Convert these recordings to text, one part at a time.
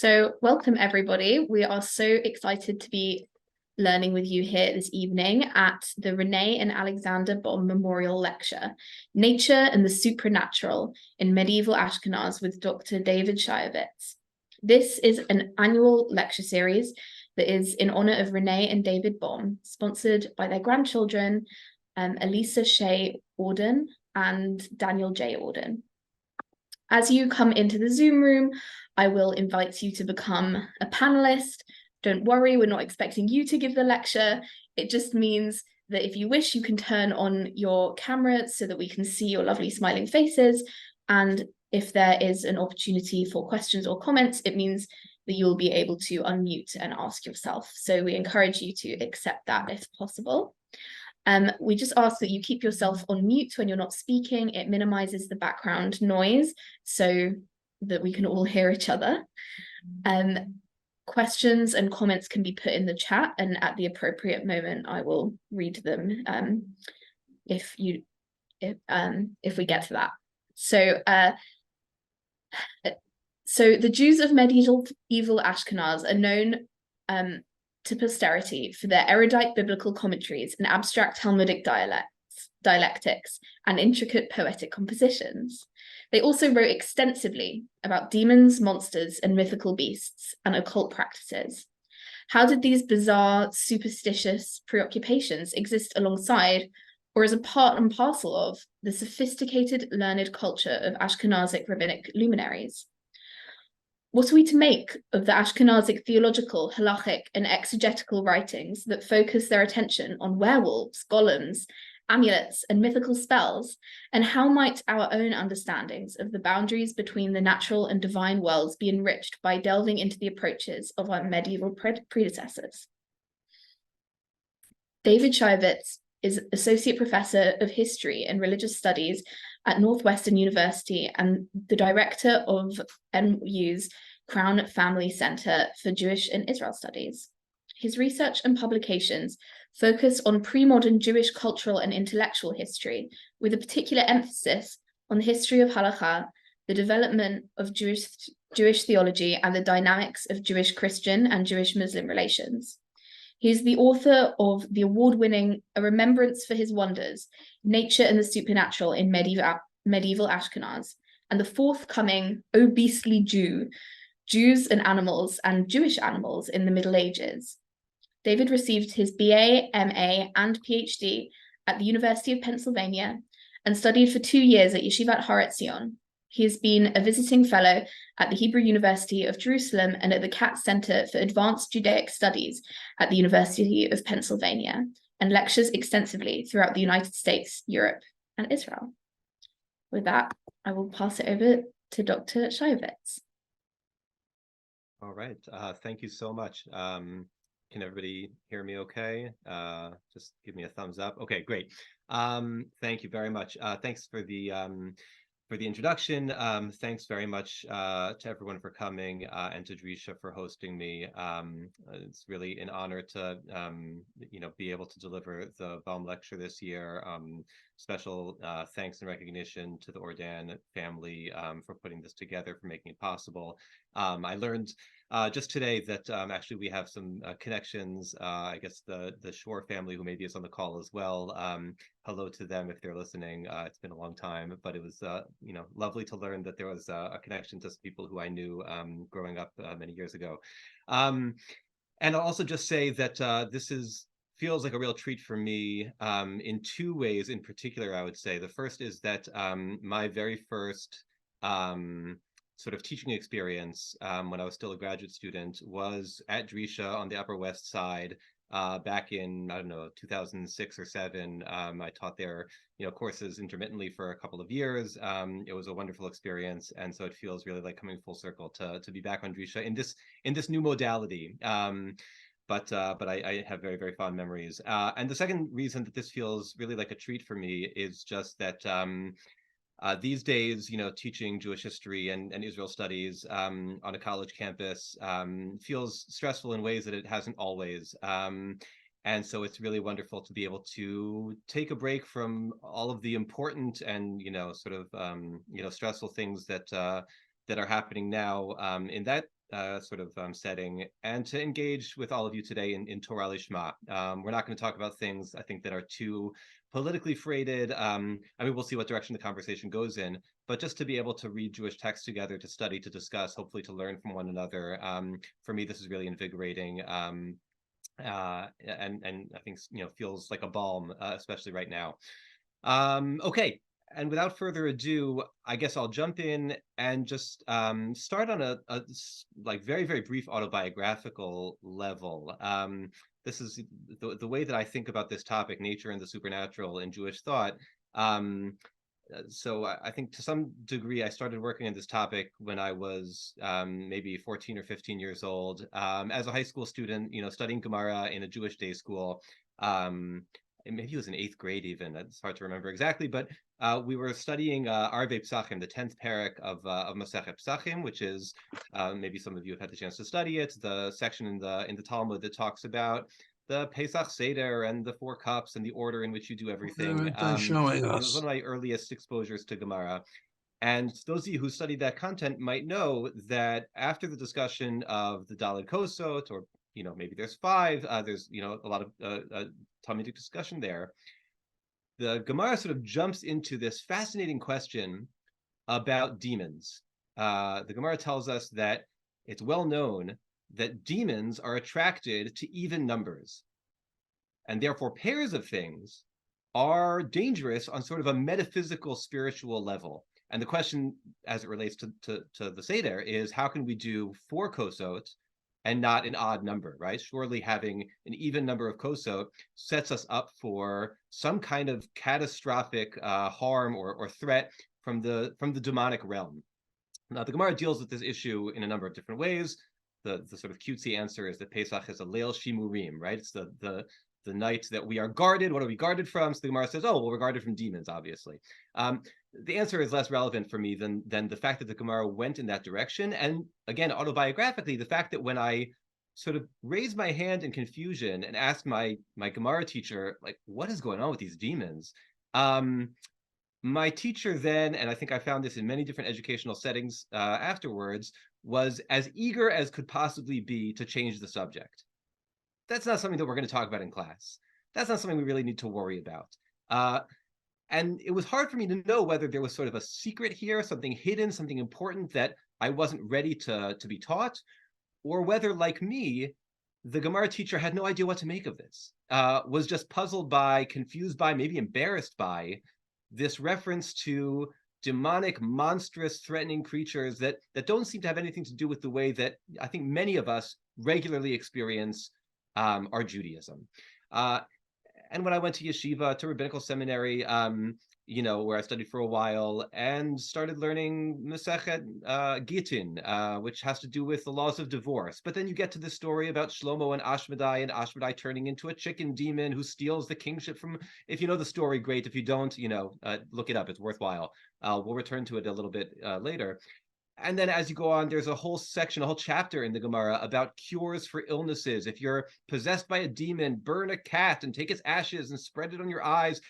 So welcome everybody. We are so excited to be learning with you here this evening at the Renee and Alexander Bohm Memorial Lecture, Nature and the Supernatural in Medieval Ashkenaz with Dr. David Shyovitz. This is an annual lecture series that is in honor of Renee and David Bohm, sponsored by their grandchildren, Elisa Shea Auden and Daniel J. Auden. As you come into the Zoom room, I will invite you to become a panelist. Don't worry, we're not expecting you to give the lecture. It just means that if you wish, you can turn on your camera so that we can see your lovely smiling faces. And if there is an opportunity for questions or comments, it means that you'll be able to unmute and ask yourself. So we encourage you to accept that if possible. We just ask that you keep yourself on mute when you're not speaking. It minimizes the background noise so that we can all hear each other. Questions and comments can be put in the chat, and at the appropriate moment, I will read them if we get to that. So the Jews of medieval Ashkenaz are known to posterity for their erudite biblical commentaries and abstract talmudic dialectics and intricate poetic compositions. They also wrote extensively about demons, monsters, and mythical beasts and occult practices. How did these bizarre, superstitious preoccupations exist alongside or as a part and parcel of the sophisticated, learned culture of Ashkenazic rabbinic luminaries? What are we to make of the Ashkenazic theological, halakhic, and exegetical writings that focus their attention on werewolves, golems, amulets, and mythical spells? And how might our own understandings of the boundaries between the natural and divine worlds be enriched by delving into the approaches of our medieval predecessors? David Shyovitz is Associate Professor of History and Religious Studies at Northwestern University and the Director of NU's Crown Family Center for Jewish and Israel Studies. His research and publications focus on pre-modern Jewish cultural and intellectual history, with a particular emphasis on the history of halakha, the development of Jewish theology, and the dynamics of Jewish-Christian and Jewish-Muslim relations. He is the author of the award-winning A Remembrance for His Wonders, Nature and the Supernatural in Medieval Ashkenaz, and the forthcoming O Beastly Jew, Jews and Animals and Jewish Animals in the Middle Ages. David received his BA, MA, and PhD at the University of Pennsylvania and studied for 2 years at Yeshivat Har Etzion. He has been a visiting fellow at the Hebrew University of Jerusalem and at the Katz Center for Advanced Judaic Studies at the University of Pennsylvania, and lectures extensively throughout the United States, Europe, and Israel. With that, I will pass it over to Dr. Shyovitz. All right, thank you so much. Can everybody hear me okay? Just give me a thumbs up. Okay, great. Thank you very much. Thanks for the introduction. Thanks very much to everyone for coming and to Drisha for hosting me. It's really an honor to be able to deliver the Bohm lecture this year. Special thanks and recognition to the Ordan family for putting this together, for making it possible. I learned just today that actually we have some connections. I guess the Shore family, who maybe is on the call as well. Hello to them if they're listening. It's been a long time, but it was lovely to learn that there was a connection to some people who I knew growing up many years ago. And I'll also just say that this feels like a real treat for me in 2 ways in particular, I would say. The first is that my very first sort of teaching experience when I was still a graduate student was at Drisha on the Upper West Side back in, 2006 or 7. I taught there, courses intermittently for a couple of years. It was a wonderful experience, and so it feels really like coming full circle to be back on Drisha in this new modality. But I have very, very fond memories. And the second reason that this feels really like a treat for me is just that these days, teaching Jewish history and Israel studies on a college campus feels stressful in ways that it hasn't always. And so it's really wonderful to be able to take a break from all of the important and, stressful things that are happening now in that setting, and to engage with all of you today in Torah Lishma. We're not going to talk about things, I think, that are too politically freighted. We'll see what direction the conversation goes in, but just to be able to read Jewish texts together, to study, to discuss, hopefully to learn from one another. For me, this is really invigorating. And I think feels like a balm, especially right now. Okay, and without further ado, I guess I'll jump in and just start on a very, very brief autobiographical level. This is the way that I think about this topic, nature and the supernatural in Jewish thought. So I think to some degree, I started working on this topic when I was maybe 14 or 15 years old, as a high school student, studying Gemara in a Jewish day school. Maybe it was in 8th grade even. It's hard to remember exactly, but we were studying Arvei Psachim, the 10th parak of Masechet Psachim, which is maybe some of you have had the chance to study it. The section in the Talmud that talks about the Pesach Seder and the 4 cups and the order in which you do everything. It was one of my earliest exposures to Gemara. And those of you who studied that content might know that after the discussion of the Daled Kosot, or maybe there's 5, there's a lot of talmudic discussion there. The Gemara sort of jumps into this fascinating question about demons. The Gemara tells us that it's well known that demons are attracted to even numbers, and therefore pairs of things are dangerous on sort of a metaphysical, spiritual level. And the question, as it relates to the Seder, is how can we do 4 kosot and not an odd number, right? Surely having an even number of kosot sets us up for some kind of catastrophic harm or threat from the demonic realm. Now, the Gemara deals with this issue in a number of different ways. The sort of cutesy answer is that Pesach is a Leil Shimurim, right? It's the night that we are guarded. What are we guarded from? So the Gemara says, oh, well, we're guarded from demons, obviously. The answer is less relevant for me than the fact that the Gemara went in that direction. And again, autobiographically, the fact that when I sort of raised my hand in confusion and asked my Gemara teacher, like, what is going on with these demons? My teacher then, and I think I found this in many different educational settings afterwards, was as eager as could possibly be to change the subject. That's not something that we're going to talk about in class. That's not something we really need to worry about. And it was hard for me to know whether there was sort of a secret here, something hidden, something important that I wasn't ready to be taught, or whether, like me, the Gemara teacher had no idea what to make of this, was just puzzled by, confused by, maybe embarrassed by this reference to demonic, monstrous, threatening creatures that don't seem to have anything to do with the way that I think many of us regularly experience our Judaism. And when I went to yeshiva, to rabbinical seminary, where I studied for a while and started learning Masechet Gittin, which has to do with the laws of divorce. But then you get to the story about Shlomo and Ashmedai turning into a chicken demon who steals the kingship from, if you know the story, great. If you don't, look it up. It's worthwhile. We'll return to it a little bit later. And then as you go on, there's a whole section, a whole chapter in the Gemara about cures for illnesses. If you're possessed by a demon, burn a cat and take its ashes and spread it on your eyes.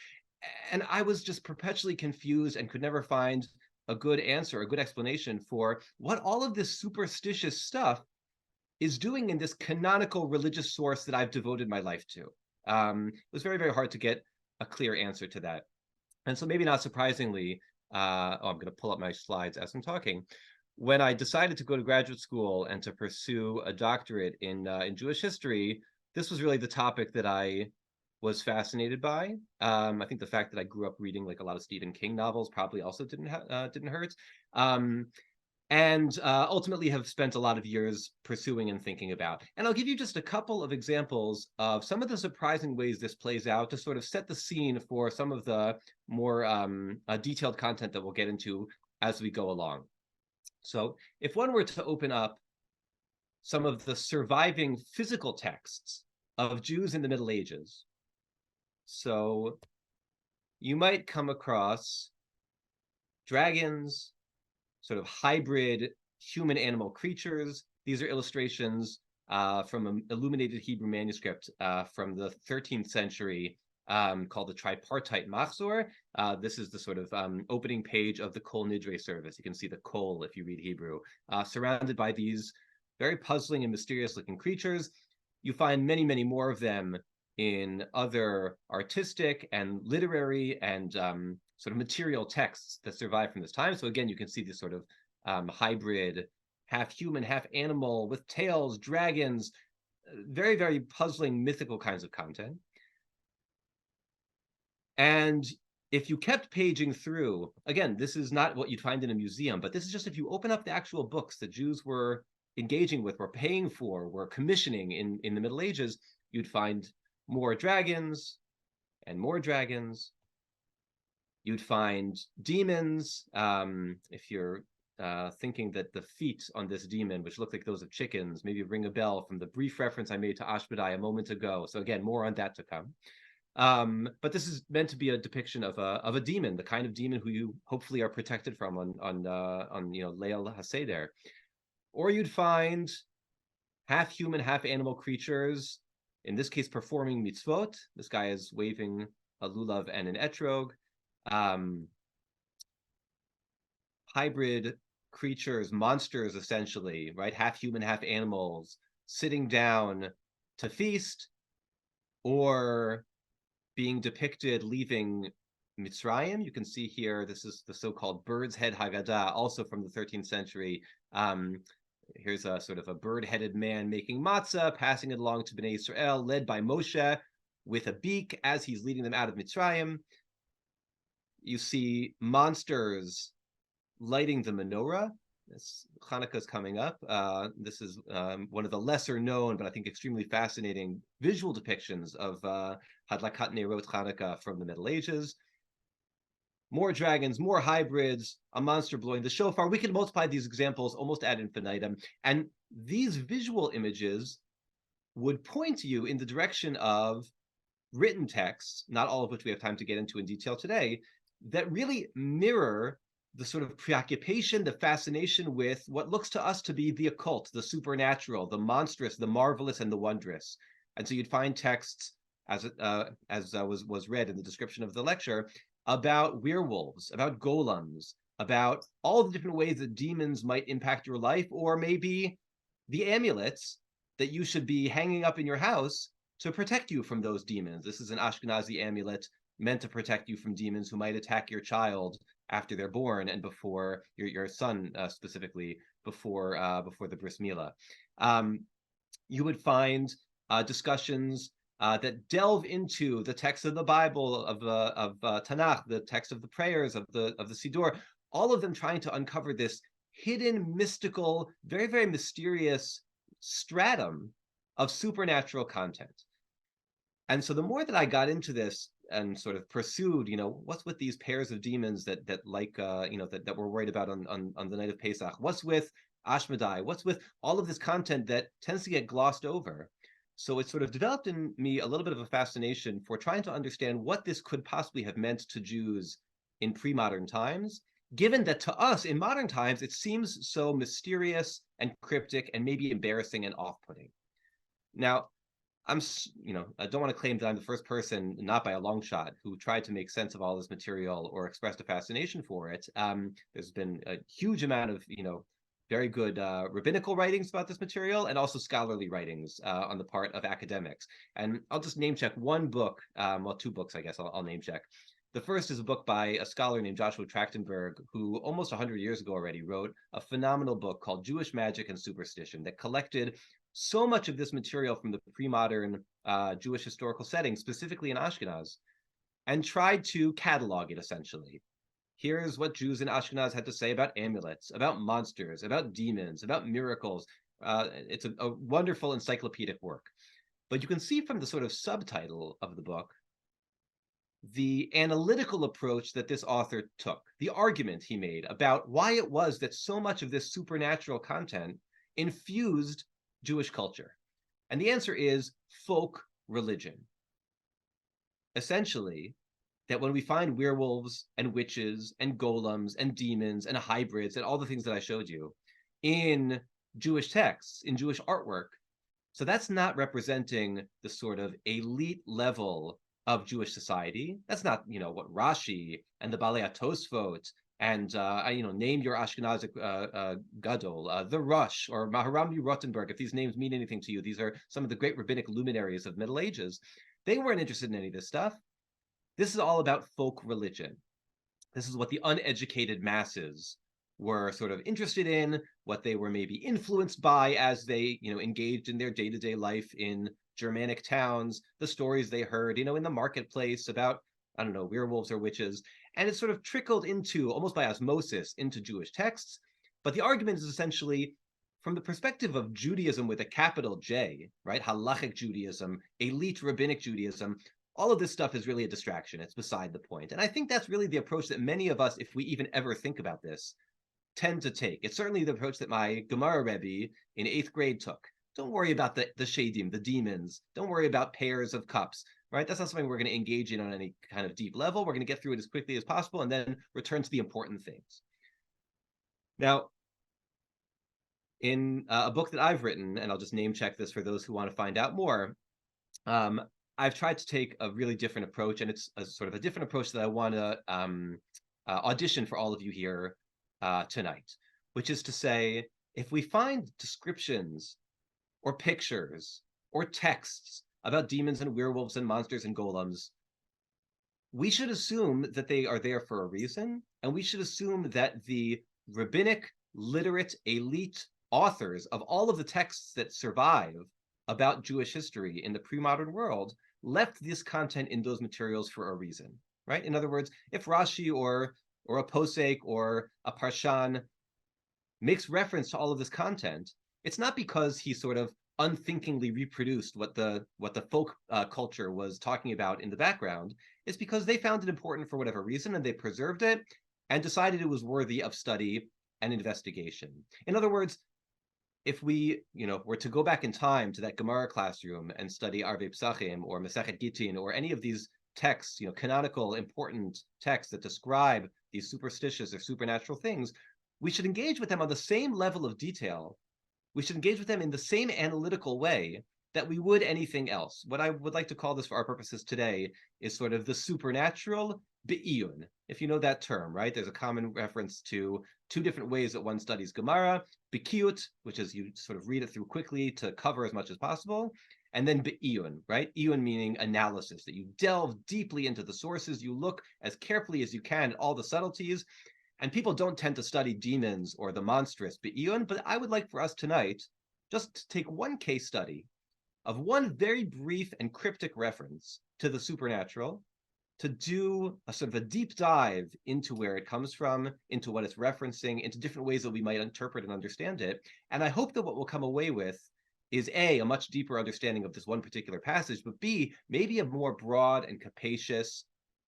And I was just perpetually confused and could never find a good answer, a good explanation for what all of this superstitious stuff is doing in this canonical religious source that I've devoted my life to. It was very, very hard to get a clear answer to that. And so maybe not surprisingly, I'm going to pull up my slides as I'm talking. When I decided to go to graduate school and to pursue a doctorate in Jewish history, this was really the topic that I was fascinated by. I think the fact that I grew up reading like a lot of Stephen King novels probably also didn't hurt. And ultimately have spent a lot of years pursuing and thinking about. And I'll give you just a couple of examples of some of the surprising ways this plays out to sort of set the scene for some of the more detailed content that we'll get into as we go along. So if one were to open up some of the surviving physical texts of Jews in the Middle Ages, so you might come across dragons, sort of hybrid human-animal creatures. These are illustrations from an illuminated Hebrew manuscript from the 13th century called the tripartite Machzor. This is the sort of opening page of the Kol Nidre service. You can see the Kol if you read Hebrew, surrounded by these very puzzling and mysterious looking creatures. You find many, many more of them in other artistic and literary and sort of material texts that survive from this time. So again, you can see this sort of hybrid, half human, half animal with tails, dragons, very, very puzzling mythical kinds of content. And if you kept paging through, again, this is not what you'd find in a museum, but this is just if you open up the actual books that Jews were engaging with, were paying for, were commissioning in the Middle Ages, you'd find more dragons and more dragons. You'd find demons. If you're thinking that the feet on this demon, which look like those of chickens, maybe ring a bell from the brief reference I made to Ashmedai a moment ago. So again, more on that to come. But this is meant to be a depiction of a demon, the kind of demon who you hopefully are protected from on Leil HaSeder. Or you'd find half human, half animal creatures, in this case performing mitzvot. This guy is waving a lulav and an etrog. Hybrid creatures, monsters essentially, right? Half human, half animals, sitting down to feast, or being depicted leaving Mitzrayim. You can see here, this is the so-called bird's head Haggadah, also from the 13th century. Here's a sort of a bird-headed man making matzah, passing it along to Bnei Israel, led by Moshe with a beak as he's leading them out of Mitzrayim. You see monsters lighting the menorah. This Hanukkah is coming up. This is one of the lesser known, but I think extremely fascinating visual depictions of Hadlakat Neirot Hanukkah from the Middle Ages. More dragons, more hybrids, a monster blowing the shofar. We can multiply these examples almost ad infinitum. And these visual images would point you in the direction of written texts, not all of which we have time to get into in detail today, that really mirror the sort of preoccupation, the fascination with what looks to us to be the occult, the supernatural, the monstrous, the marvelous, and the wondrous. And so you'd find texts, as was read in the description of the lecture, about werewolves, about golems, about all the different ways that demons might impact your life, or maybe the amulets that you should be hanging up in your house to protect you from those demons. This is an Ashkenazi amulet meant to protect you from demons who might attack your child after they're born and before your son, specifically before the bris milah. You would find discussions that delve into the text of the Bible, of Tanakh, the text of the prayers, of the Siddur, all of them trying to uncover this hidden, mystical, very, very mysterious stratum of supernatural content. And so the more that I got into this and sort of pursued, what's with these pairs of demons that we're worried about on the night of Pesach? What's with Ashmedai? What's with all of this content that tends to get glossed over? So it sort of developed in me a little bit of a fascination for trying to understand what this could possibly have meant to Jews in pre-modern times, given that to us in modern times, it seems so mysterious and cryptic and maybe embarrassing and off-putting. Now, I don't want to claim that I'm the first person, not by a long shot, who tried to make sense of all this material or expressed a fascination for it. There's been a huge amount of, very good rabbinical writings about this material, and also scholarly writings on the part of academics. And I'll just name check one book, two books, I guess I'll name check. The first is a book by a scholar named Joshua Trachtenberg, who almost 100 years ago already wrote a phenomenal book called Jewish Magic and Superstition that collected so much of this material from the pre-modern Jewish historical setting, specifically in Ashkenaz, and tried to catalog it essentially. Here's what Jews in Ashkenaz had to say about amulets, about monsters, about demons, about miracles. It's a wonderful encyclopedic work. But you can see from the sort of subtitle of the book, the analytical approach that this author took, the argument he made about why it was that so much of this supernatural content infused Jewish culture. And the answer is folk religion. Essentially, that when we find werewolves and witches and golems and demons and hybrids and all the things that I showed you in Jewish texts, in Jewish artwork, so that's not representing the sort of elite level of Jewish society. That's not, what Rashi and the Balei Tosfot and name your Ashkenazic gadol, the Rush or Maharambi Rottenberg, if these names mean anything to you. These are some of the great rabbinic luminaries of Middle Ages. They weren't interested in any of this stuff. This is all about folk religion. This is what the uneducated masses were sort of interested in, what they were maybe influenced by as they, engaged in their day-to-day life in Germanic towns, the stories they heard, in the marketplace about, I don't know, werewolves or witches. And it sort of trickled into, almost by osmosis, into Jewish texts. But the argument is essentially, from the perspective of Judaism with a capital J, right? Halakhic Judaism, elite rabbinic Judaism, all of this stuff is really a distraction. It's beside the point. And I think that's really the approach that many of us, if we even ever think about this, tend to take. It's certainly the approach that my Gemara Rebbe in 8th grade took. Don't worry about the shadim, the demons. Don't worry about pairs of cups, right? That's not something we're going to engage in on any kind of deep level. We're going to get through it as quickly as possible and then return to the important things. Now, in a book that I've written, and I'll just name check this for those who want to find out more, I've tried to take a really different approach, and it's a sort of a different approach that I want to audition for all of you here tonight, which is to say, if we find descriptions or pictures or texts about demons and werewolves and monsters and golems, we should assume that they are there for a reason, and we should assume that the rabbinic, literate, elite authors of all of the texts that survive about Jewish history in the pre-modern world left this content in those materials for a reason, right? In other words, if Rashi or a posek or a parshan makes reference to all of this content, it's not because he sort of unthinkingly reproduced what the folk culture was talking about in the background. It's because they found it important for whatever reason, and they preserved it and decided it was worthy of study and investigation. In other words, if we, were to go back in time to that Gemara classroom and study Arvei Psachim or Masechet Gittin or any of these texts, canonical, important texts that describe these superstitious or supernatural things, we should engage with them on the same level of detail. We should engage with them in the same analytical way that we would anything else. What I would like to call this for our purposes today is sort of the supernatural be'iyun, if you know that term, right? There's a common reference to two different ways that one studies Gemara, be'kiyut, which is you sort of read it through quickly to cover as much as possible, and then be'iyun, right? Iyun meaning analysis, that you delve deeply into the sources, you look as carefully as you can at all the subtleties. And people don't tend to study demons or the monstrous be'iyun, but I would like for us tonight just to take one case study of one very brief and cryptic reference to the supernatural, to do a sort of a deep dive into where it comes from, into what it's referencing, into different ways that we might interpret and understand it. And I hope that what we'll come away with is A, a much deeper understanding of this one particular passage, but B, maybe a more broad and capacious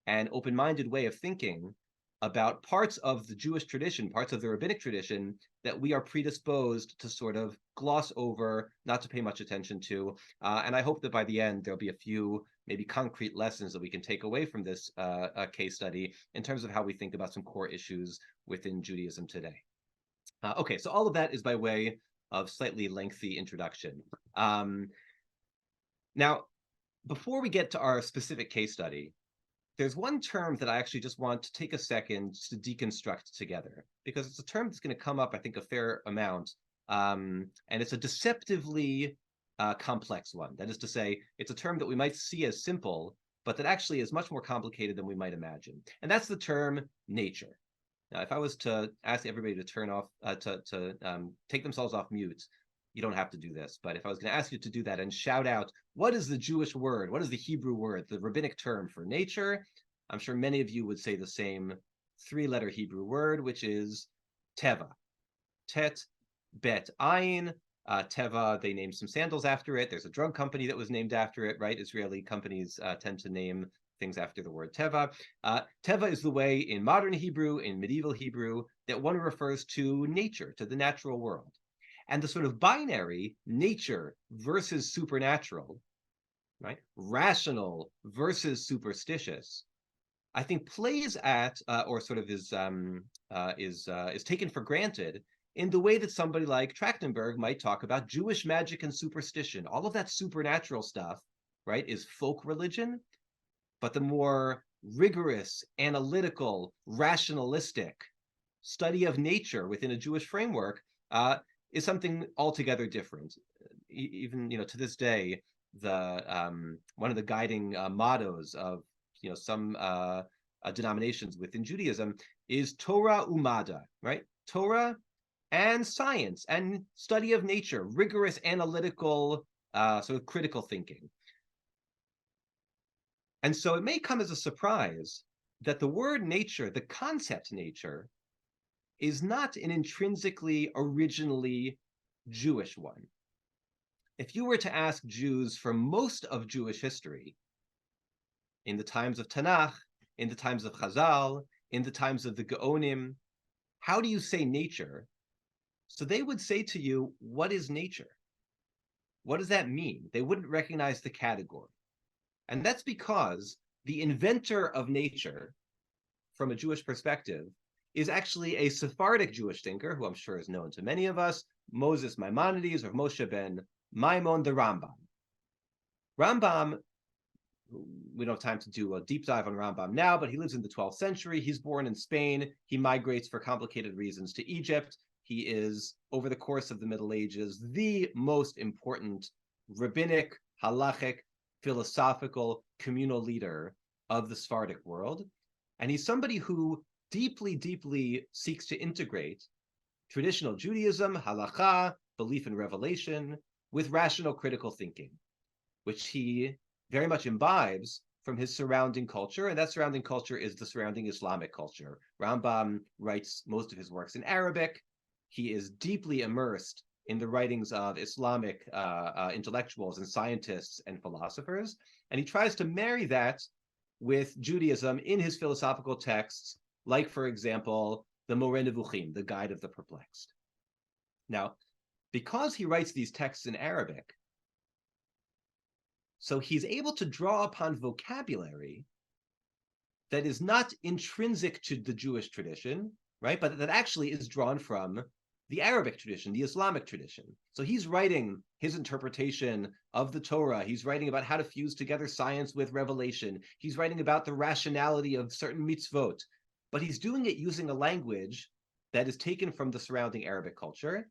and open-minded way of thinking about parts of the Jewish tradition, parts of the rabbinic tradition that we are predisposed to sort of gloss over, not to pay much attention to. And I hope that by the end, there'll be a few maybe concrete lessons that we can take away from this case study in terms of how we think about some core issues within Judaism today. Okay, so all of that is by way of slightly lengthy introduction. Now, before we get to our specific case study, there's one term that I actually just want to take a second to deconstruct together, because it's a term that's going to come up, I think, a fair amount. And it's a deceptively complex one. That is to say, it's a term that we might see as simple, but that actually is much more complicated than we might imagine. And that's the term nature. Now, if I was to ask everybody to turn off, take themselves off mute, you don't have to do this. But if I was going to ask you to do that and shout out, what is the Jewish word? What is the Hebrew word, the rabbinic term for nature? I'm sure many of you would say the same three-letter Hebrew word, which is teva. Tet, bet, ayin. Teva, they named some sandals after it. There's a drug company that was named after it, right? Israeli companies tend to name things after the word teva. Teva is the way in modern Hebrew, in medieval Hebrew, that one refers to nature, to the natural world. And the sort of binary nature versus supernatural, right? Rational versus superstitious, I think plays at or sort of is taken for granted in the way that somebody like Trachtenberg might talk about Jewish magic and superstition. All of that supernatural stuff, right, is folk religion, but the more rigorous, analytical, rationalistic, study of nature within a Jewish framework is something altogether different. Even to this day, the one of the guiding mottos of some denominations within Judaism is Torah umada, right? Torah and science and study of nature, rigorous analytical sort of critical thinking. And so it may come as a surprise that the word nature, the concept nature, is not an intrinsically, originally Jewish one. If you were to ask Jews for most of Jewish history, in the times of Tanakh, in the times of Chazal, in the times of the Gaonim, how do you say nature? So they would say to you, what is nature? What does that mean? They wouldn't recognize the category. And that's because the inventor of nature, from a Jewish perspective, is actually a Sephardic Jewish thinker, who I'm sure is known to many of us, Moses Maimonides, or Moshe ben Maimon, the Rambam. Rambam, we don't have time to do a deep dive on Rambam now, but he lives in the 12th century. He's born in Spain. He migrates for complicated reasons to Egypt. He is, over the course of the Middle Ages, the most important rabbinic, halakhic, philosophical, communal leader of the Sephardic world. And he's somebody who deeply, deeply seeks to integrate traditional Judaism, halakha, belief in revelation, with rational critical thinking, which he very much imbibes from his surrounding culture, and that surrounding culture is the surrounding Islamic culture. Rambam writes most of his works in Arabic. He is deeply immersed in the writings of Islamic intellectuals and scientists and philosophers, and he tries to marry that with Judaism in his philosophical texts, like, for example, the Moreh Nevuchim, the Guide of the Perplexed. Now, because he writes these texts in Arabic, so he's able to draw upon vocabulary that is not intrinsic to the Jewish tradition, right? But that actually is drawn from the Arabic tradition, the Islamic tradition. So he's writing his interpretation of the Torah. He's writing about how to fuse together science with revelation. He's writing about the rationality of certain mitzvot, but he's doing it using a language that is taken from the surrounding Arabic culture.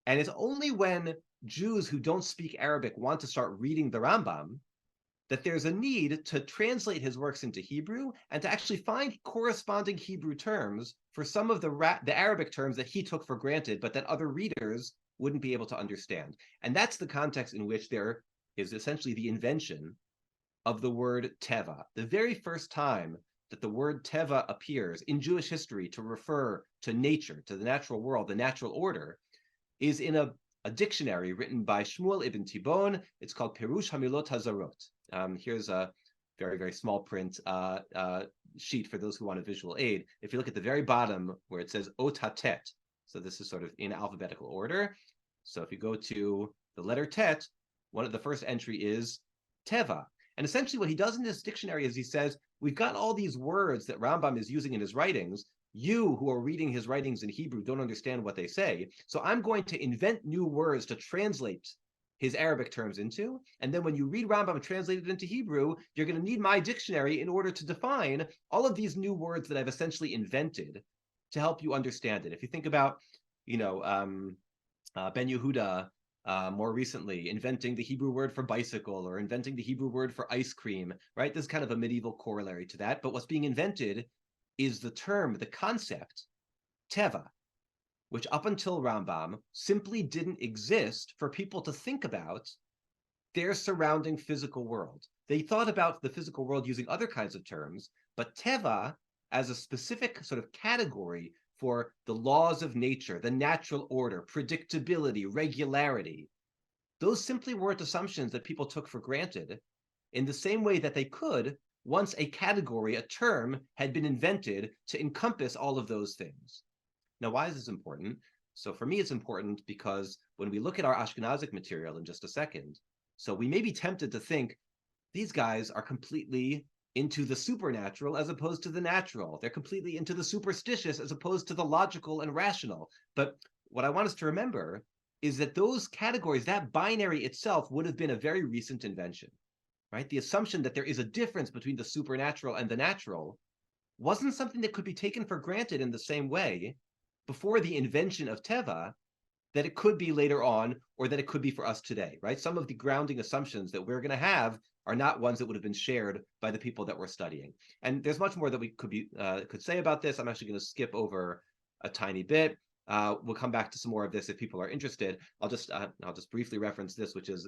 And it's only when Jews who don't speak Arabic want to start reading the Rambam that there's a need to translate his works into Hebrew and to actually find corresponding Hebrew terms for some of the Arabic terms that he took for granted, but that other readers wouldn't be able to understand. And that's the context in which there is essentially the invention of the word teva. The very first time that the word teva appears in Jewish history to refer to nature, to the natural world, the natural order, is in a dictionary written by Shmuel ibn Tibon. It's called Perush Hamilot Hazarot. Here's a very, very small print sheet for those who want a visual aid. If you look at the very bottom where it says Ot HaTet, so this is sort of in alphabetical order. So if you go to the letter Tet, one of the first entry is Teva. And essentially what he does in this dictionary is he says, we've got all these words that Rambam is using in his writings. You who are reading his writings in Hebrew don't understand what they say. So I'm going to invent new words to translate his Arabic terms into. And then when you read Rambam translated into Hebrew, you're going to need my dictionary in order to define all of these new words that I've essentially invented to help you understand it. If you think about, Ben Yehuda more recently inventing the Hebrew word for bicycle or inventing the Hebrew word for ice cream, right? There's kind of a medieval corollary to that. But what's being invented is the term, the concept, teva, which up until Rambam simply didn't exist for people to think about their surrounding physical world. They thought about the physical world using other kinds of terms, but teva as a specific sort of category for the laws of nature, the natural order, predictability, regularity, those simply weren't assumptions that people took for granted in the same way that they could once a category, a term, had been invented to encompass all of those things. Now, why is this important? So for me, it's important because when we look at our Ashkenazic material in just a second, so we may be tempted to think these guys are completely into the supernatural as opposed to the natural. They're completely into the superstitious as opposed to the logical and rational. But what I want us to remember is that those categories, that binary itself, would have been a very recent invention, right? The assumption that there is a difference between the supernatural and the natural wasn't something that could be taken for granted in the same way before the invention of Teva that it could be later on, or that it could be for us today, right? Some of the grounding assumptions that we're going to have are not ones that would have been shared by the people that we're studying. And there's much more that we could say about this. I'm actually going to skip over a tiny bit. We'll come back to some more of this if people are interested. I'll just briefly reference this, which is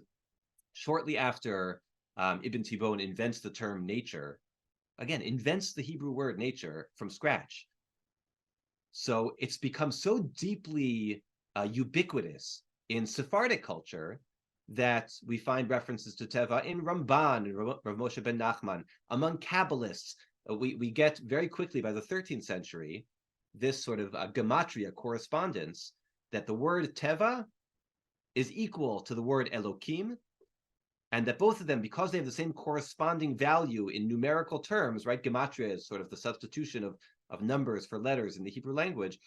shortly after Ibn Tibon invents the term nature, again, invents the Hebrew word nature from scratch. So it's become so deeply ubiquitous in Sephardic culture that we find references to Teva in Ramban and Rav Moshe ben Nachman. Among Kabbalists, we get very quickly by the 13th century this sort of gematria correspondence that the word Teva is equal to the word Elokim, and that both of them, because they have the same corresponding value in numerical terms, right? Gematria is sort of the substitution of numbers for letters in the Hebrew language.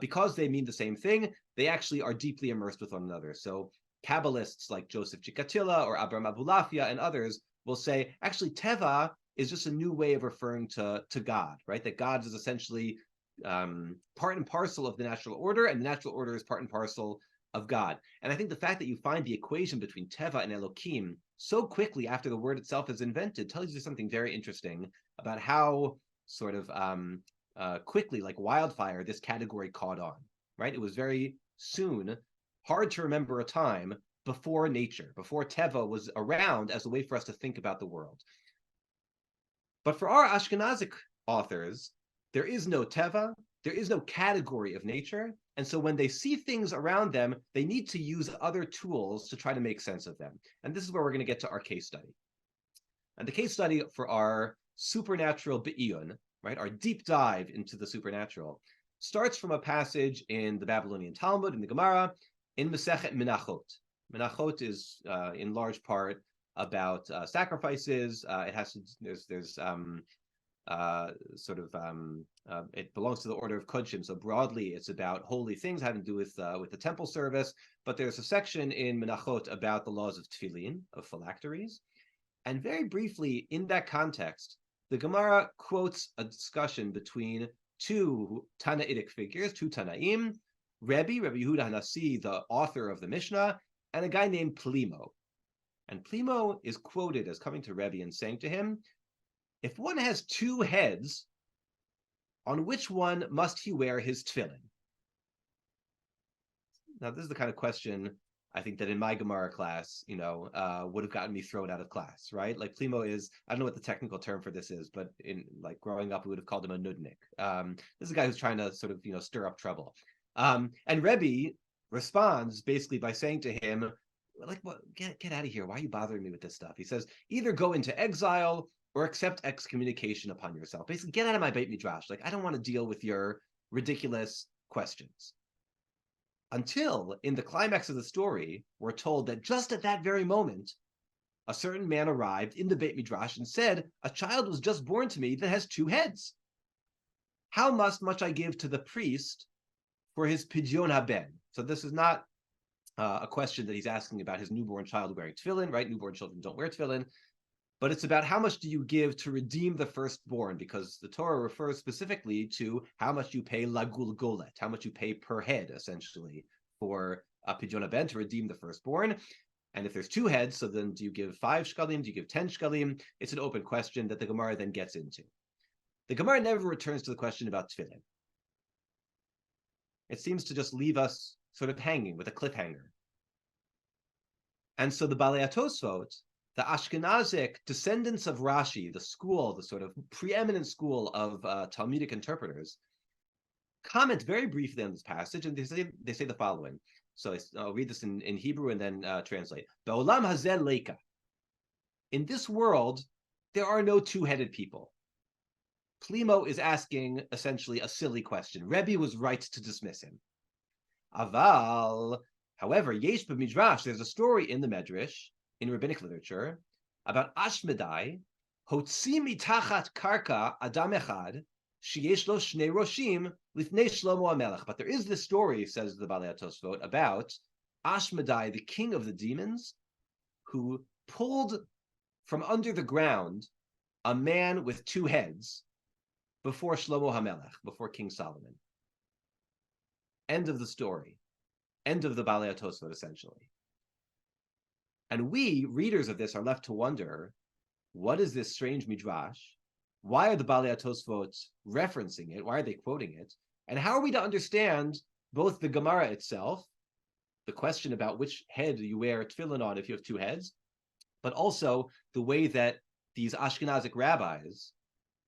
Because they mean the same thing, they actually are deeply immersed with one another. So Kabbalists like Joseph Chikatilla or Abraham Abulafia and others will say, actually, Teva is just a new way of referring to God, right? That God is essentially part and parcel of the natural order, and the natural order is part and parcel of God. And I think the fact that you find the equation between Teva and Elokim so quickly after the word itself is invented tells you something very interesting about how sort of quickly, like wildfire, this category caught on, right? It was very soon hard to remember a time before nature, before Teva was around as a way for us to think about the world. But for our Ashkenazic authors, there is no Teva, there is no category of nature, and so when they see things around them, they need to use other tools to try to make sense of them. And this is where we're going to get to our case study. And the case study for our supernatural be'iyun, right, our deep dive into the supernatural, starts from a passage in the Babylonian Talmud, in the Gemara, in Masechet Menachot. Menachot is in large part about sacrifices. It has to, there's it belongs to the order of Kodshim. So broadly, it's about holy things having to do with the temple service. But there's a section in Menachot about the laws of tefillin, of phylacteries. And very briefly, in that context, the Gemara quotes a discussion between two Tanaitic figures, two Tanaim, Rabbi Yehuda Hanasi, the author of the Mishnah, and a guy named Plimo. And Plimo is quoted as coming to Rabbi and saying to him, if one has two heads, on which one must he wear his tefillin? Now, this is the kind of question I think that in my Gemara class, would have gotten me thrown out of class, right? Like Plimo is, I don't know what the technical term for this is, but in like growing up, we would have called him a nudnik. This is a guy who's trying to sort of, stir up trouble. And Rebbe responds basically by saying to him, like, what? Get out of here. Why are you bothering me with this stuff? He says, either go into exile or accept excommunication upon yourself. Basically, get out of my Beit Midrash. Like, I don't want to deal with your ridiculous questions. Until, in the climax of the story, we're told that just at that very moment, a certain man arrived in the Beit Midrash and said, a child was just born to me that has two heads. How much I give to the priest for his pidyon haben? So this is not a question that he's asking about his newborn child wearing tefillin, right? Newborn children don't wear tefillin. But it's about how much do you give to redeem the firstborn, because the Torah refers specifically to how much you pay lagulgolet, how much you pay per head, essentially, for a pidyon haben to redeem the firstborn. And if there's two heads, so then do you give 5 shkalim? Do you give 10 shkalim? It's an open question that the Gemara then gets into. The Gemara never returns to the question about tefillin. It seems to just leave us sort of hanging with a cliffhanger. And so the Balei HaTosfot, the Ashkenazic descendants of Rashi, the sort of preeminent school of Talmudic interpreters, comment very briefly on this passage, and they say the following. So I'll read this in Hebrew and then translate. Be'olam hazeh leika. In this world, there are no two-headed people. Plimo is asking essentially a silly question. Rebbe was right to dismiss him. Aval, however, yesh b'midrash, there's a story in the Medrash, in rabbinic literature, about Ashmedai, hotzi mitachat karka adam echad, sheyesh lo shnei roshim lifnei Shlomo HaMelech. But there is this story, says the Balei HaTosfot, about Ashmedai, the king of the demons, who pulled from under the ground a man with two heads before Shlomo HaMelech, before King Solomon. End of the story. End of the Balei HaTosfot, essentially. And we, readers of this, are left to wonder, what is this strange midrash? Why are the Balei HaTosfot referencing it? Why are they quoting it? And how are we to understand both the Gemara itself, the question about which head you wear tefillin on if you have two heads, but also the way that these Ashkenazic rabbis,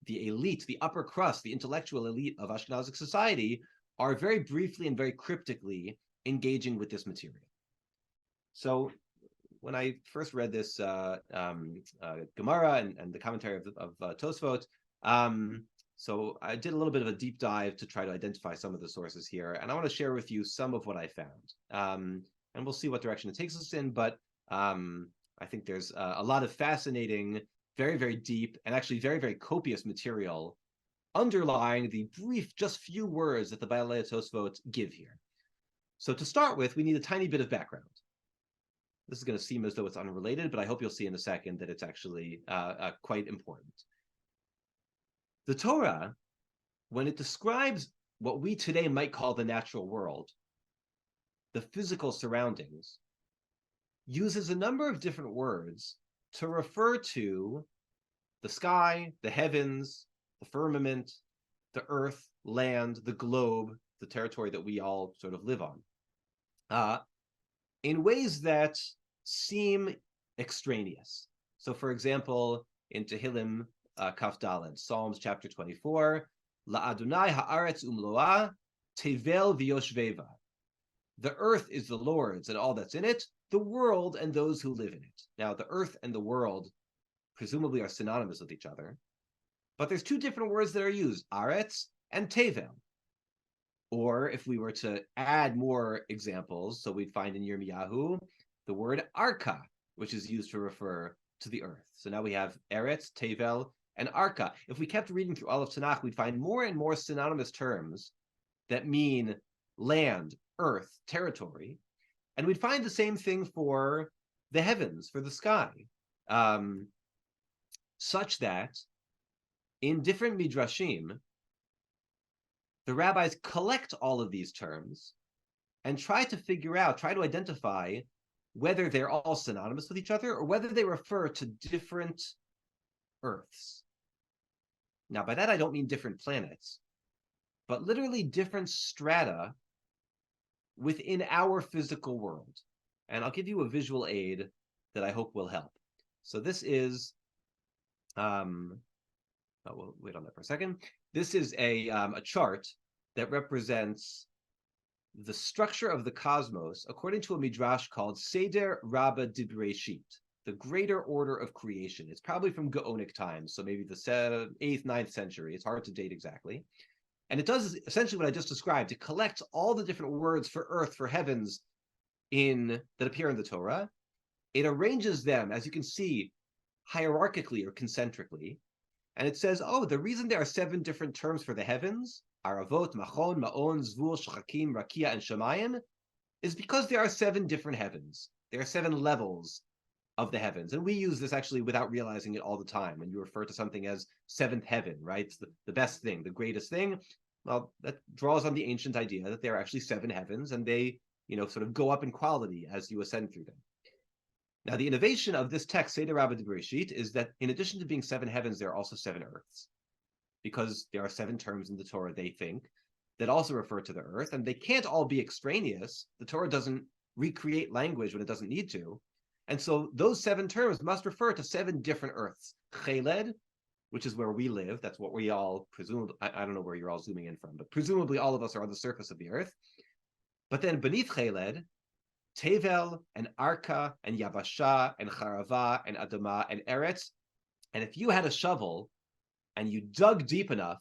the elite, the upper crust, the intellectual elite of Ashkenazic society, are very briefly and very cryptically engaging with this material. So when I first read this Gemara and the commentary of Tosfot, so I did a little bit of a deep dive to try to identify some of the sources here, and I want to share with you some of what I found. And we'll see what direction it takes us in, but I think there's a lot of fascinating, very, very deep, and actually very, very copious material underlying the brief, just few words that the Balei HaTosfot give here. So to start with, we need a tiny bit of background. This is going to seem as though it's unrelated, but I hope you'll see in a second that it's actually quite important. The Torah, when it describes what we today might call the natural world, the physical surroundings, uses a number of different words to refer to the sky, the heavens, the firmament, the earth, land, the globe, the territory that we all sort of live on, in ways that seem extraneous. So, for example, in Tehillim Kaf Daled, Psalms chapter 24, La Adonai haaretz umloa, tevel v'yoshveva. The earth is the Lord's and all that's in it, the world and those who live in it. Now, the earth and the world presumably are synonymous with each other, but there's two different words that are used, aretz and tevel. Or if we were to add more examples, so we'd find in Yirmiyahu the word arka, which is used to refer to the earth. So now we have eretz, tevel, and arka. If we kept reading through all of Tanakh, we'd find more and more synonymous terms that mean land, earth, territory. And we'd find the same thing for the heavens, for the sky, such that in different midrashim, the rabbis collect all of these terms and try to identify whether they're all synonymous with each other or whether they refer to different earths. Now, by that, I don't mean different planets, but literally different strata within our physical world. And I'll give you a visual aid that I hope will help. So this is, we'll wait on that for a second. This is a chart that represents the structure of the cosmos according to a midrash called Seder Rabba Dibreshit, the greater order of creation. It's probably from Gaonic times, so maybe the 8th, 9th century. It's hard to date exactly. And it does essentially what I just described. It collects all the different words for earth, for heavens that appear in the Torah. It arranges them, as you can see, hierarchically or concentrically. And it says, oh, the reason there are 7 different terms for the heavens, Aravot, Machon, Ma'on, Zvul, Shachakim, Rakia, and Shemayim, is because there are 7 different heavens. There are 7 levels of the heavens. And we use this actually without realizing it all the time. When you refer to something as 7th heaven, right? It's the best thing, the greatest thing. Well, that draws on the ancient idea that there are actually 7 heavens, and they, sort of go up in quality as you ascend through them. Now, the innovation of this text, Seder Rabba Dibreshit, is that in addition to being 7 heavens, there are also 7 earths, because there are 7 terms in the Torah, they think, that also refer to the earth, and they can't all be extraneous. The Torah doesn't recreate language when it doesn't need to. And so those 7 terms must refer to 7 different earths. Cheled, which is where we live. That's what we all presume. I don't know where you're all zooming in from, but presumably all of us are on the surface of the earth. But then beneath Cheled, Tevel and Arka and Yavasha and Charava and Adama and Eretz. And if you had a shovel and you dug deep enough,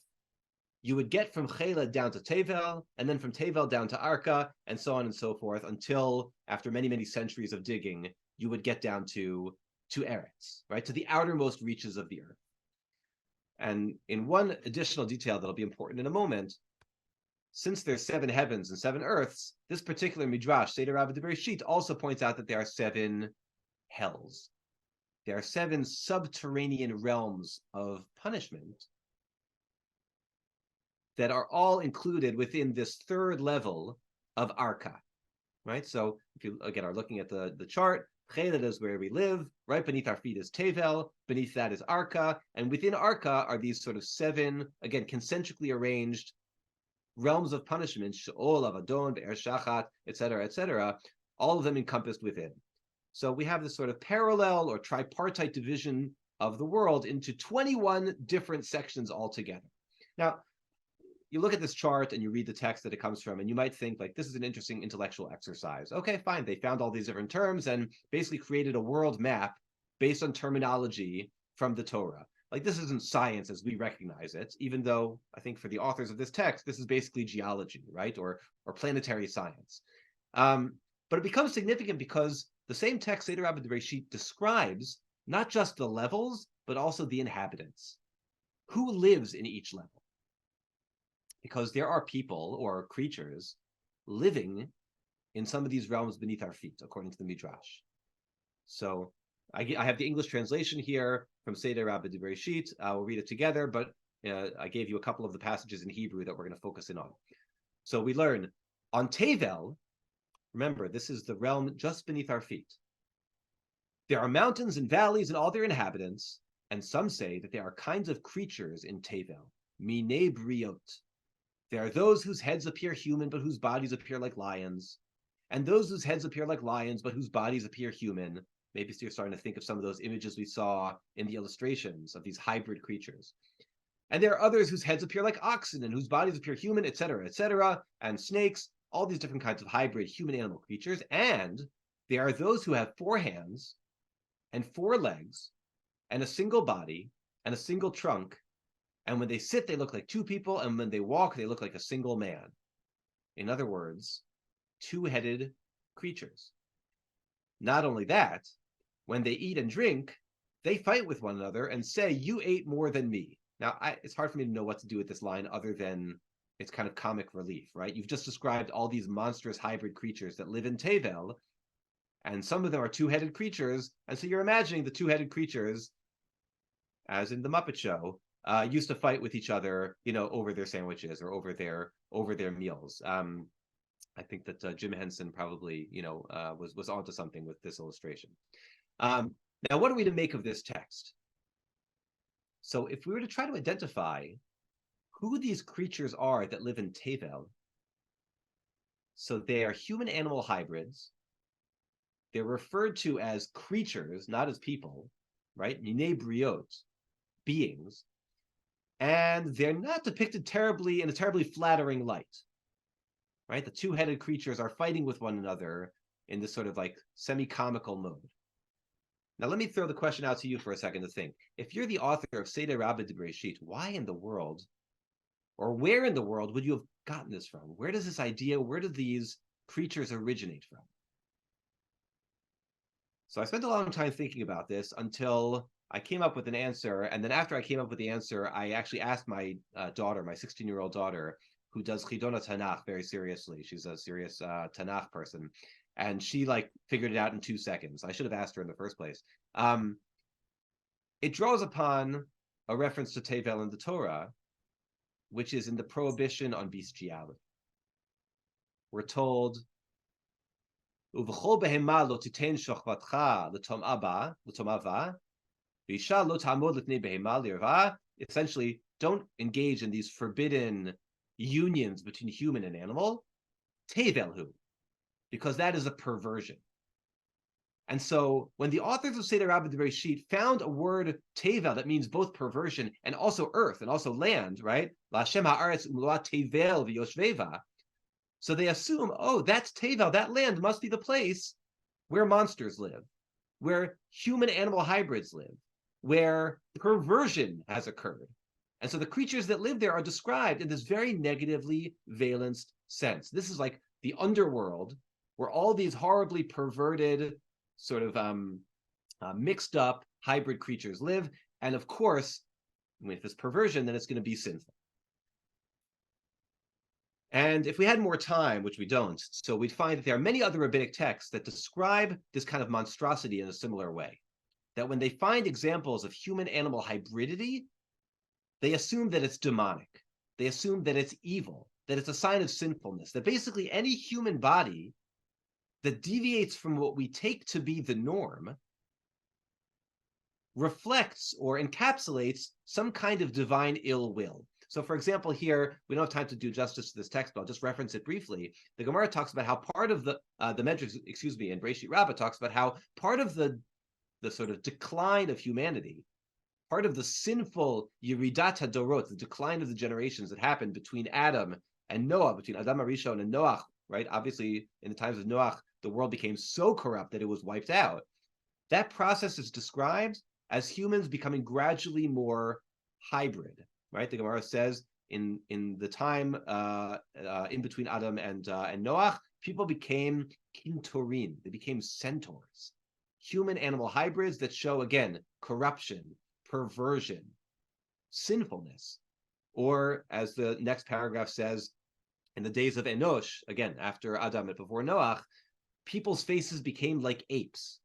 you would get from Cheled down to Tevel, and then from Tevel down to Arka, and so on and so forth, until after many, many centuries of digging, you would get down to Eretz, right? To the outermost reaches of the earth. And in one additional detail that'll be important in a moment, since there's 7 heavens and 7 earths, this particular midrash, Seder Rabba Dibreshit, also points out that there are 7 hells. There are 7 subterranean realms of punishment that are all included within this third level of arka, right? So if you, again, are looking at the chart, Chelet is where we live, right beneath our feet is Tevel, beneath that is arka, and within arka are these sort of 7, again, concentrically arranged realms of punishment, Sheol, Avadon, Be'er Shachat, etc., all of them encompassed within. So we have this sort of parallel or tripartite division of the world into 21 different sections altogether. Now, you look at this chart and you read the text that it comes from, and you might think, like, this is an interesting intellectual exercise. Okay, fine. They found all these different terms and basically created a world map based on terminology from the Torah. Like, this isn't science as we recognize it, even though I think for the authors of this text, this is basically geology, right? Or planetary science. But it becomes significant because the same text, Seder Rabba Bereshit, describes not just the levels, but also the inhabitants. Who lives in each level? Because there are people or creatures living in some of these realms beneath our feet, according to the Midrash. So I have the English translation here from Seder Rabba Bereshit. We'll read it together, but I gave you a couple of the passages in Hebrew that we're going to focus in on. So we learn, on Tevel, remember, this is the realm just beneath our feet. There are mountains and valleys and all their inhabitants, and some say that there are kinds of creatures in Tevel, Minei Briot. There are those whose heads appear human, but whose bodies appear like lions, and those whose heads appear like lions, but whose bodies appear human. Maybe you're starting to think of some of those images we saw in the illustrations of these hybrid creatures. And there are others whose heads appear like oxen, and whose bodies appear human, etc., and snakes, all these different kinds of hybrid human-animal creatures. And there are those who have 4 hands and 4 legs and a single body and a single trunk. And when they sit, they look like 2 people, and when they walk, they look like a single man. In other words, 2-headed creatures. Not only that, when they eat and drink, they fight with one another and say, "You ate more than me." Now, it's hard for me to know what to do with this line other than it's kind of comic relief, right? You've just described all these monstrous hybrid creatures that live in Tevel, and some of them are 2-headed creatures, and so you're imagining the 2-headed creatures, as in the Muppet Show, used to fight with each other, over their sandwiches or over their meals. I think that Jim Henson probably, was onto something with this illustration. Now, what are we to make of this text? So, if we were to try to identify who these creatures are that live in Tevel, so they are human-animal hybrids. They're referred to as creatures, not as people, right? Minei Briot, beings. And they're not depicted in a terribly flattering light, right? The 2-headed creatures are fighting with one another in this sort of like semi-comical mode. Now, let me throw the question out to you for a second to think. If you're the author of Seder Rabba Bereshit, why in the world, or where in the world would you have gotten this from? Where does this idea, where do these creatures originate from? So I spent a long time thinking about this until I came up with an answer, and then after I came up with the answer, I actually asked my daughter, my 16-year-old daughter, who does Chidona Tanakh very seriously. She's a serious Tanakh person, and she figured it out in 2 seconds. I should have asked her in the first place. It draws upon a reference to Tevel in the Torah, which is in the prohibition on bestiality. We're told, "Uv'chol behema lo titen shochvatcha l'tomava, v'isha lo ta'amod l'pnei behema l'irva." Essentially, don't engage in these forbidden unions between human and animal, tevelhu, because that is a perversion. And so when the authors of Seder Rabba Bereshit found a word tevel that means both perversion and also earth and also land, right? L'Hashem ha'aretz u'mloa tevel v'yoshveva. So they assume, oh, that's Tevel, that land must be the place where monsters live, where human-animal hybrids live, where perversion has occurred. And so the creatures that live there are described in this very negatively valenced sense. This is like the underworld, where all these horribly perverted, sort of mixed up hybrid creatures live. And of course, with this perversion, then it's going to be sinful. And if we had more time, which we don't, so we'd find that there are many other rabbinic texts that describe this kind of monstrosity in a similar way. That when they find examples of human-animal hybridity, they assume that it's demonic. they assume that it's evil, that it's a sign of sinfulness, that basically any human body that deviates from what we take to be the norm reflects or encapsulates some kind of divine ill will. So, for example, here, we don't have time to do justice to this text, but I'll just reference it briefly. The Gemara talks about how part of the Medrash, in Breshit Rabbah talks about how part of the sort of decline of humanity, part of the sinful Yeridat HaDorot, the decline of the generations that happened between Adam and Noah, between Adam HaRishon and Noach, right? Obviously, in the times of Noach, the world became so corrupt that it was wiped out. That process is described as humans becoming gradually more hybrid, right? The Gemara says in the time in between Adam and Noach, people became kinturim, they became centaurs, human-animal hybrids that show, again, corruption, perversion, sinfulness. Or, as the next paragraph says, in the days of Enosh, again, after Adam and before Noach, people's faces became like apes.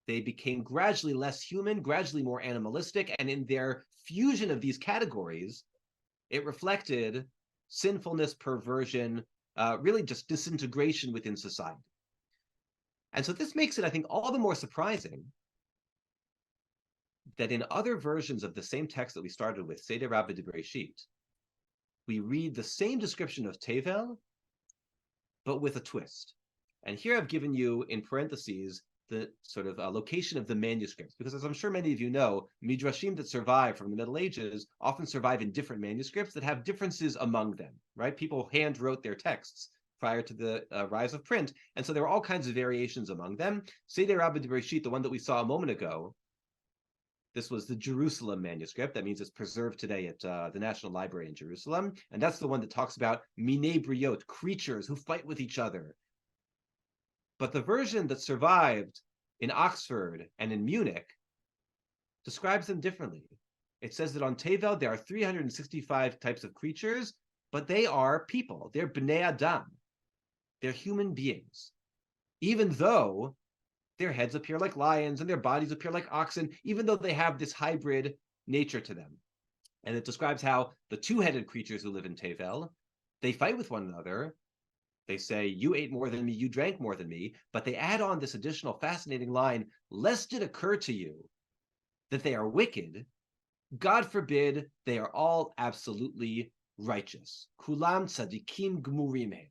They became gradually less human, gradually more animalistic, and in their fusion of these categories, it reflected sinfulness, perversion, really just disintegration within society. And so this makes it, I think, all the more surprising that in other versions of the same text that we started with, Seder Rabbi de Breshit, we read the same description of Tevel, but with a twist. And here I've given you, in parentheses, the sort of location of the manuscripts, because as I'm sure many of you know, midrashim that survive from the Middle Ages often survive in different manuscripts that have differences among them, right? People hand wrote their texts prior to the rise of print, and so there are all kinds of variations among them. Seder Rabbi de Breshit, the one that we saw a moment ago, this was the Jerusalem manuscript. That means it's preserved today at the National Library in Jerusalem, and that's the one that talks about minei briot, creatures who fight with each other. But the version that survived in Oxford and in Munich describes them differently. It says that on Tevel there are 365 types of creatures, but they are people. They're bnei Adam. They're human beings. Even though their heads appear like lions and their bodies appear like oxen, even though they have this hybrid nature to them. And it describes how the two-headed creatures who live in Tevel, they fight with one another. They say, you ate more than me, you drank more than me, but they add on this additional fascinating line, lest it occur to you that they are wicked, God forbid, they are all absolutely righteous. Kulam tzadikim gmurim hem,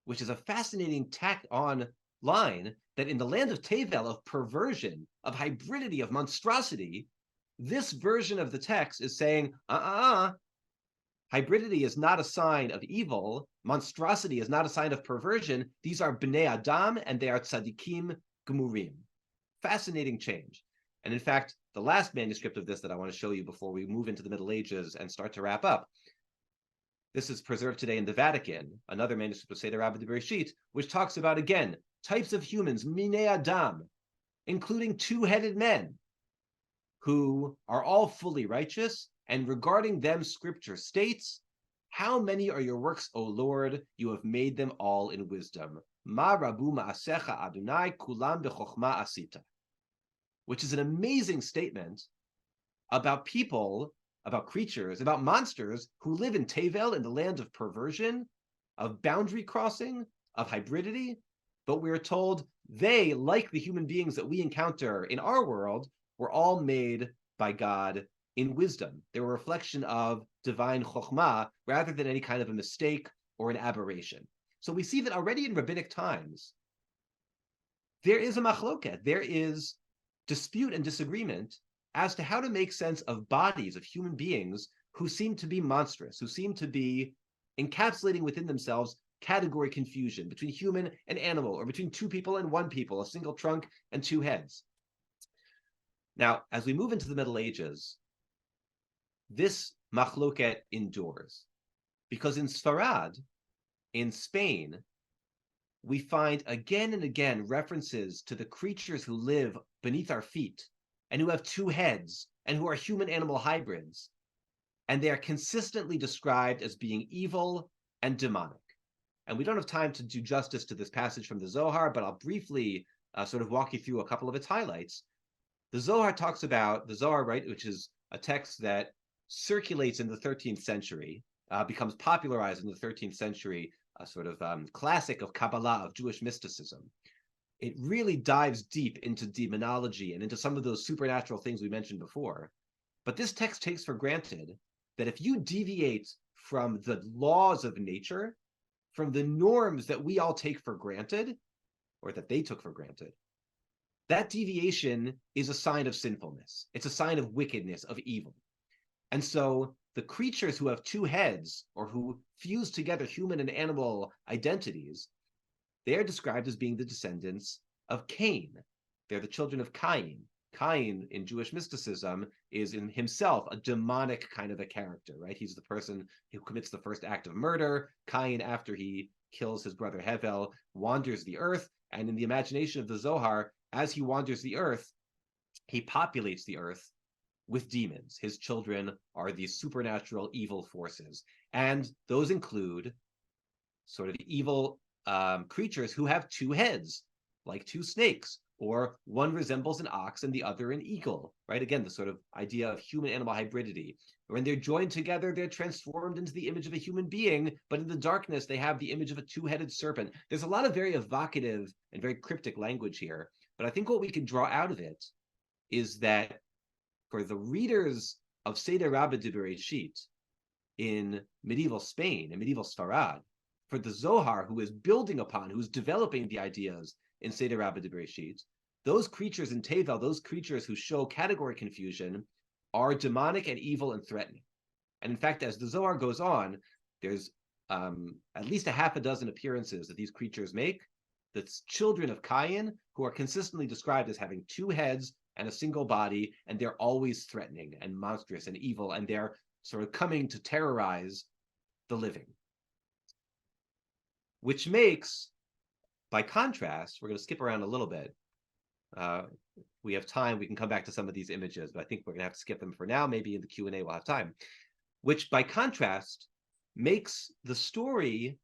which is a fascinating tacked-on line that in the land of Tevel, of perversion, of hybridity, of monstrosity, this version of the text is saying, hybridity is not a sign of evil. Monstrosity is not a sign of perversion. These are bnei Adam, and they are tzadikim gmurim. Fascinating change. And in fact, the last manuscript of this that I want to show you before we move into the Middle Ages and start to wrap up, this is preserved today in the Vatican, another manuscript of Seder Rabbi de Breshit, which talks about, again, types of humans, minei Adam, including two-headed men, who are all fully righteous, and regarding them, Scripture states, how many are your works, O Lord? You have made them all in wisdom. Ma rabu ma'asecha Adonai kulam b'chokhma asita. Which is an amazing statement about people, about creatures, about monsters who live in Tevel, in the land of perversion, of boundary crossing, of hybridity. But we are told they, like the human beings that we encounter in our world, were all made by God in wisdom. They were a reflection of divine chokhmah rather than any kind of a mistake or an aberration. So we see that already in rabbinic times, there is a machloket, there is dispute and disagreement as to how to make sense of bodies of human beings who seem to be monstrous, who seem to be encapsulating within themselves category confusion between human and animal, or between two people and one people, a single trunk and two heads. Now, as we move into the Middle Ages, this machloket endures, because in Sfarad, in Spain, we find again and again references to the creatures who live beneath our feet and who have two heads and who are human-animal hybrids. And they are consistently described as being evil and demonic. And we don't have time to do justice to this passage from the Zohar, but I'll briefly sort of walk you through a couple of its highlights. The Zohar talks about, the Zohar, right, which is a text that circulates in the 13th century, becomes popularized in the 13th century, a sort of classic of Kabbalah, of Jewish mysticism. It really dives deep into demonology and into some of those supernatural things we mentioned before. But this text takes for granted that if you deviate from the laws of nature, from the norms that we all take for granted, or that they took for granted, that deviation is a sign of sinfulness. It's a sign of wickedness, of evil. And so the creatures who have two heads, or who fuse together human and animal identities, they are described as being the descendants of Cain. They're the children of Cain. Cain, in Jewish mysticism, is in himself a demonic kind of a character, right? He's the person who commits the first act of murder. Cain, after he kills his brother Hevel, wanders the earth, and in the imagination of the Zohar, as he wanders the earth, he populates the earth with demons. His children are these supernatural evil forces, and those include sort of evil creatures who have two heads, like two snakes, or one resembles an ox and the other an eagle, right? Again, the sort of idea of human-animal hybridity. When they're joined together, they're transformed into the image of a human being, but in the darkness, they have the image of a two-headed serpent. There's a lot of very evocative and very cryptic language here, but I think what we can draw out of it is that for the readers of Seder Rabbah de Bereshit in medieval Spain and medieval Sfarad, for the Zohar, who is building upon, who's developing the ideas in Seder Rabbah de Bereshit, those creatures in Tevel, those creatures who show category confusion, are demonic and evil and threatening. And in fact, as the Zohar goes on, there's at least a half a dozen appearances that these creatures make. The children of Cain, who are consistently described as having two heads and a single body, and they're always threatening and monstrous and evil, and they're sort of coming to terrorize the living. Which makes, by contrast, we're going to skip around a little bit. We have time, we can come back to some of these images, but I think we're going to have to skip them for now. Maybe in the Q&A we'll have time. Which, by contrast, makes the story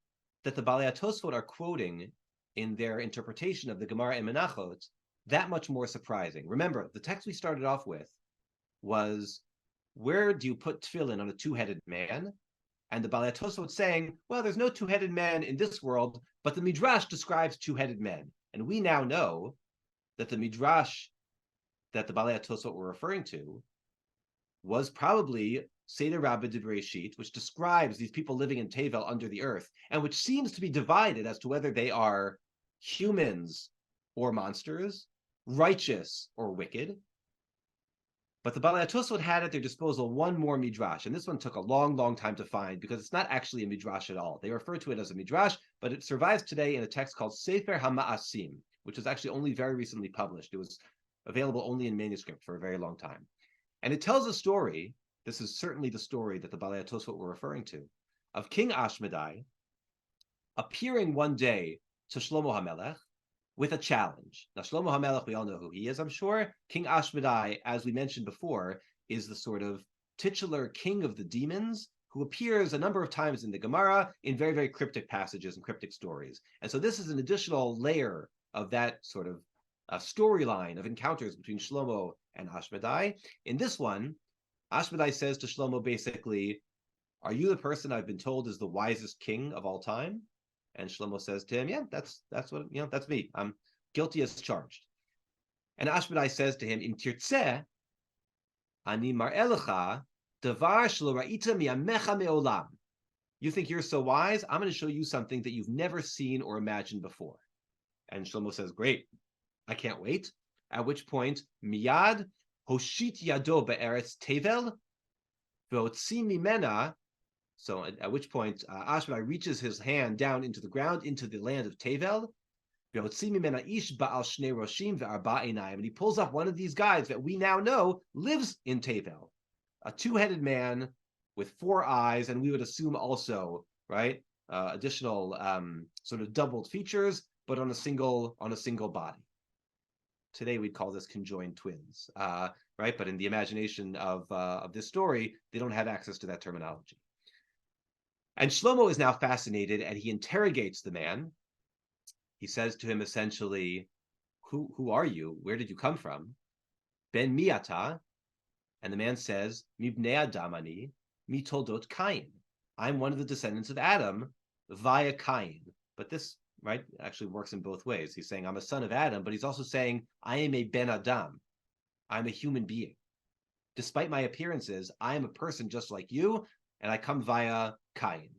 that the Balei HaTosfot are quoting in their interpretation of the Gemara and Menachot that much more surprising. Remember, the text we started off with was, where do you put tefillin on a two-headed man? And the Balei HaTosfot saying, well, there's no two-headed man in this world, but the Midrash describes two-headed men. And we now know that the Midrash that the Balei HaTosfot were referring to was probably Seder Rabbah de Bereshit, which describes these people living in Tevel under the earth, and which seems to be divided as to whether they are humans or monsters, righteous or wicked. But the Balei HaTosfot had at their disposal one more midrash, and this one took a long, long time to find because it's not actually a midrash at all. They refer to it as a midrash, but it survives today in a text called Sefer HaMa'asim, which was actually only very recently published. It was available only in manuscript for a very long time. And it tells a story, this is certainly the story that the Balei HaTosfot were referring to, of King Ashmedai appearing one day to Shlomo HaMelech with a challenge. Now, Shlomo HaMelech, we all know who he is, I'm sure. King Ashmedai, as we mentioned before, is the sort of titular king of the demons who appears a number of times in the Gemara in very, very cryptic passages and cryptic stories. And so this is an additional layer of that sort of storyline of encounters between Shlomo and Ashmedai. In this one, Ashmedai says to Shlomo basically, are you the person I've been told is the wisest king of all time? And Shlomo says to him, yeah, that's what, that's me. I'm guilty as charged. And Ashmedai says to him, Im tirtzeh, ani mar'elecha, davar shelo ra'ita mi'amecha me'olam. You think you're so wise? I'm going to show you something that you've never seen or imagined before. And Shlomo says, great, I can't wait. At which point, miyad hoshit yado be'eretz tevel, ve'otzi mimena. So at which point, Ashmedai reaches his hand down into the ground, into the land of Tevel, and he pulls up one of these guys that we now know lives in Tevel, a two-headed man with four eyes, and we would assume also, right, additional sort of doubled features, but on a single body. Today we'd call this conjoined twins, right? But in the imagination of this story, they don't have access to that terminology. And Shlomo is now fascinated, and he interrogates the man. He says to him essentially, who are you? Where did you come from? Ben miata. And the man says, Mibnei Adamani, mi toldot Cain. I'm one of the descendants of Adam via Cain. But this, right, actually works in both ways. He's saying I'm a son of Adam, but he's also saying I am a Ben Adam. I'm a human being. Despite my appearances, I am a person just like you, and I come via Cain.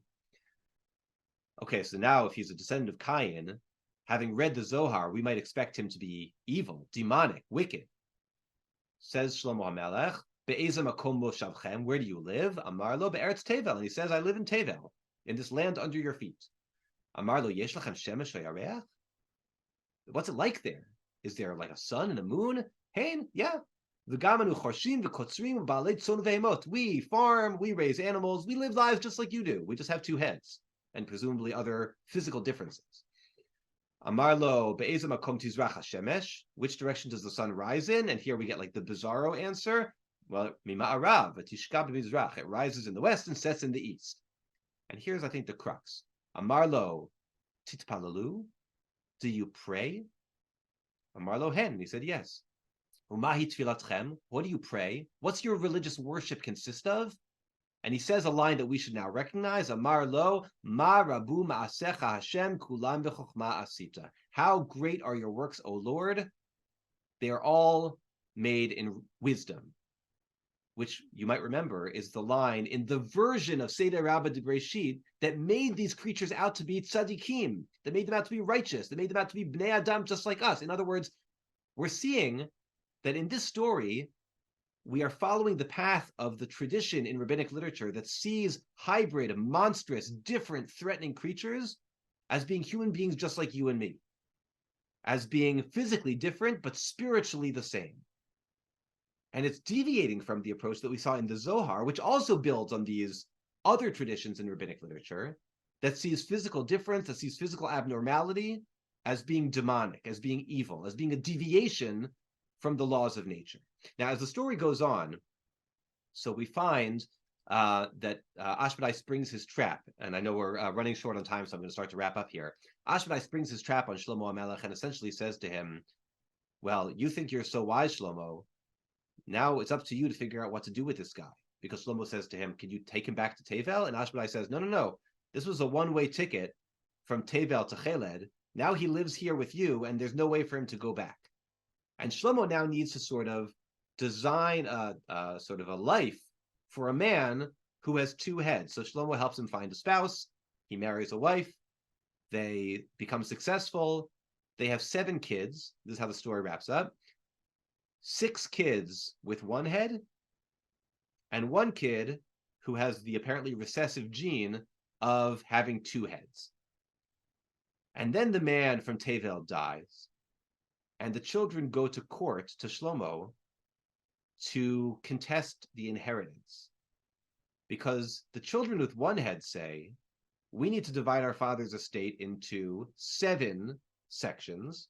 Okay, so now if he's a descendant of Cain, having read the Zohar, we might expect him to be evil, demonic, wicked. Says Shlomo HaMelech, Be'ezem makom moshavchem, where do you live? Amar lo be'eretz Tevel, and he says, I live in Tevel, in this land under your feet. Amar lo yesh lachem shemesh v'yareach? What's it like there? Is there like a sun and a moon? Hein, yeah. V'gamanu chorshim v'kotzrim v'balei tzon v'hemot. We farm, we raise animals, we live lives just like you do. We just have two heads, and presumably other physical differences. Amar lo be'ezem makom tizrach hashemesh. Which direction does the sun rise in? And here we get like the bizarro answer. Well, mima'arav v'tishka b'mizrach. It rises in the west and sets in the east. And here's, I think, the crux. Amar lo titpalalu. Do you pray? Amar lo hen. He said yes. Umahi tfilatchem. What do you pray? What's your religious worship consist of? And he says a line that we should now recognize. Amar lo, ma rabu ma'asecha Hashem kulam b'chokhma asita. How great are your works, O Lord? They are all made in wisdom, which you might remember is the line in the version of Seder Rabbah de Breshit that made these creatures out to be tzaddikim, that made them out to be righteous, that made them out to be bnei Adam just like us. In other words, we're seeing that in this story, we are following the path of the tradition in rabbinic literature that sees hybrid, monstrous, different, threatening creatures as being human beings just like you and me, as being physically different, but spiritually the same. And it's deviating from the approach that we saw in the Zohar, which also builds on these other traditions in rabbinic literature that sees physical difference, that sees physical abnormality as being demonic, as being evil, as being a deviation from the laws of nature. Now, as the story goes on, so we find that Ashkenaz springs his trap, and I know we're running short on time, so I'm going to start to wrap up here. Ashkenaz springs his trap on Shlomo HaMelech and essentially says to him, well, you think you're so wise, Shlomo. Now it's up to you to figure out what to do with this guy. Because Shlomo says to him, can you take him back to Tevel? And Ashkenaz says, no. This was a one-way ticket from Tevel to Cheled. Now he lives here with you, and there's no way for him to go back. And Shlomo now needs to sort of design a sort of a life for a man who has two heads. So Shlomo helps him find a spouse. He marries a wife. They become successful. They have 7 kids. This is how the story wraps up. 6 kids with one head, and 1 kid who has the apparently recessive gene of having 2 heads. And then the man from Tevel dies, and the children go to court to Shlomo to contest the inheritance. Because the children with one head say, we need to divide our father's estate into 7 sections,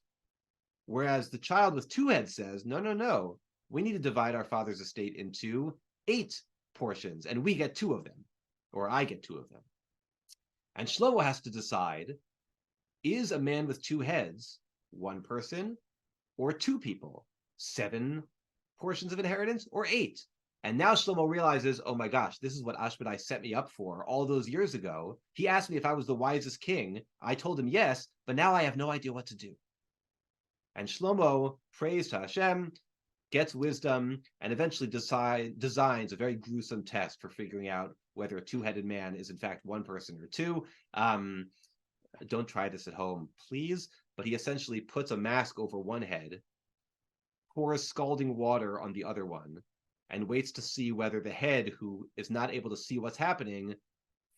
whereas the child with 2 heads says, no, we need to divide our father's estate into 8 portions, and we get 2 of them, or I get 2 of them. And Shlomo has to decide, is a man with 2 heads 1 person or 2 people? 7 portions of inheritance or 8? And now Shlomo realizes, oh my gosh, this is what Ashkenaz set me up for all those years ago. He asked me if I was the wisest king. I told him yes, but now I have no idea what to do. And Shlomo prays to Hashem, gets wisdom, and eventually designs a very gruesome test for figuring out whether a 2-headed man is in fact 1 person or 2. Don't try this at home, please. But he essentially puts a mask over one head, pours scalding water on the other one, and waits to see whether the head, who is not able to see what's happening,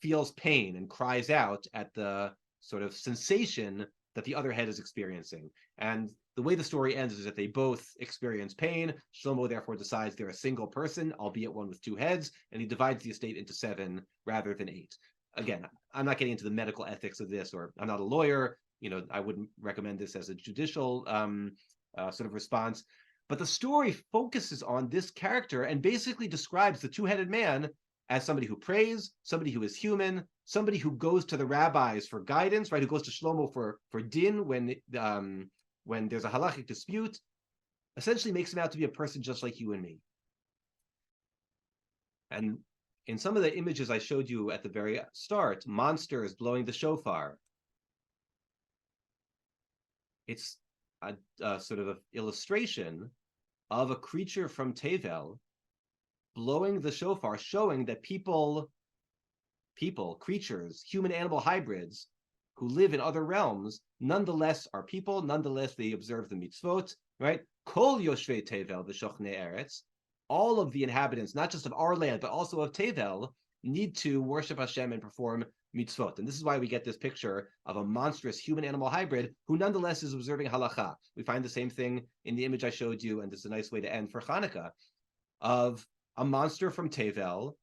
feels pain and cries out at the sort of sensation that the other head is experiencing. And the way the story ends is that they both experience pain. Shlomo therefore decides they're a single person, albeit one with 2 heads, and he divides the estate into 7 rather than 8. Again, I'm not getting into the medical ethics of this, or I'm not a lawyer. I wouldn't recommend this as a judicial sort of response. But the story focuses on this character and basically describes the 2-headed man as somebody who prays, somebody who is human, somebody who goes to the rabbis for guidance, right? Who goes to Shlomo for din when there's a halakhic dispute, essentially makes him out to be a person just like you and me. And in some of the images I showed you at the very start, monsters blowing the shofar, it's a sort of an illustration of a creature from Tevel blowing the shofar, showing that people, creatures, human-animal hybrids who live in other realms, nonetheless are people, nonetheless they observe the mitzvot, right? Kol yoshvei Tevel v'shochnei eretz, all of the inhabitants, not just of our land, but also of Tevel, need to worship Hashem and perform mitzvot. And this is why we get this picture of a monstrous human-animal hybrid who nonetheless is observing halakha. We find the same thing in the image I showed you, and this is a nice way to end for Hanukkah, of a monster from Tevel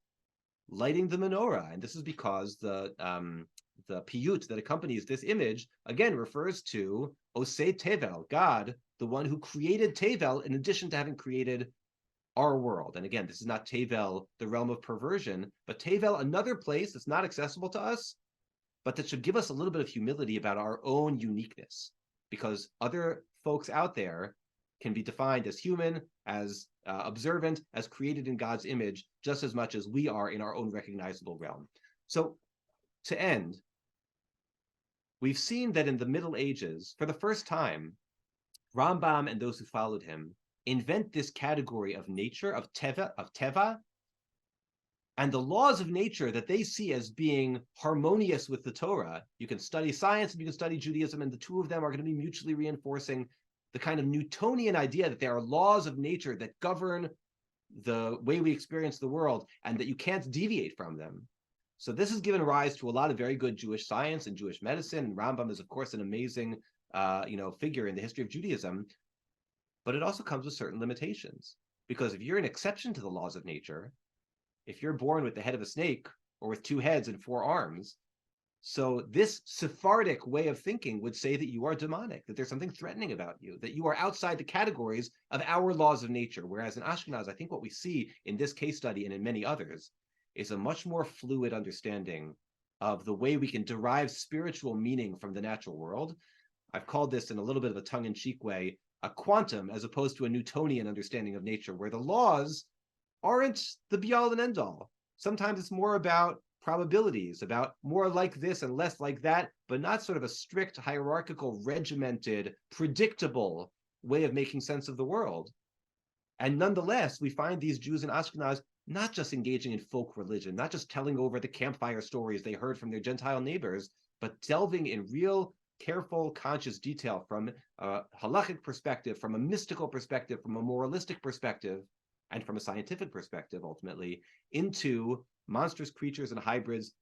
lighting the menorah. And this is because the piyut that accompanies this image, again, refers to Osei Tevel, God, the one who created Tevel, in addition to having created our world. And again, this is not Tevel, the realm of perversion, but Tevel, another place that's not accessible to us, but that should give us a little bit of humility about our own uniqueness, because other folks out there can be defined as human, as observant, as created in God's image, just as much as we are in our own recognizable realm. So to end, we've seen that in the Middle Ages, for the first time, Rambam and those who followed him invent this category of nature, of teva, and the laws of nature that they see as being harmonious with the Torah. You can study science and you can study Judaism, and the two of them are going to be mutually reinforcing the kind of Newtonian idea that there are laws of nature that govern the way we experience the world and that you can't deviate from them. So this has given rise to a lot of very good Jewish science and Jewish medicine. And Rambam is, of course, an amazing figure in the history of Judaism. But it also comes with certain limitations, because if you're an exception to the laws of nature, if you're born with the head of a snake or with 2 heads and 4 arms, so this Sephardic way of thinking would say that you are demonic, that there's something threatening about you, that you are outside the categories of our laws of nature. Whereas in Ashkenaz, I think what we see in this case study and in many others is a much more fluid understanding of the way we can derive spiritual meaning from the natural world. I've called this, in a little bit of a tongue-in-cheek way, a quantum as opposed to a Newtonian understanding of nature, where the laws aren't the be-all and end-all. Sometimes it's more about probabilities, about more like this and less like that, but not sort of a strict, hierarchical, regimented, predictable way of making sense of the world. And nonetheless, we find these Jews in Ashkenaz not just engaging in folk religion, not just telling over the campfire stories they heard from their Gentile neighbors, but delving in real, careful, conscious detail from a halakhic perspective, from a mystical perspective, from a moralistic perspective, and from a scientific perspective, ultimately, into monstrous creatures and hybrids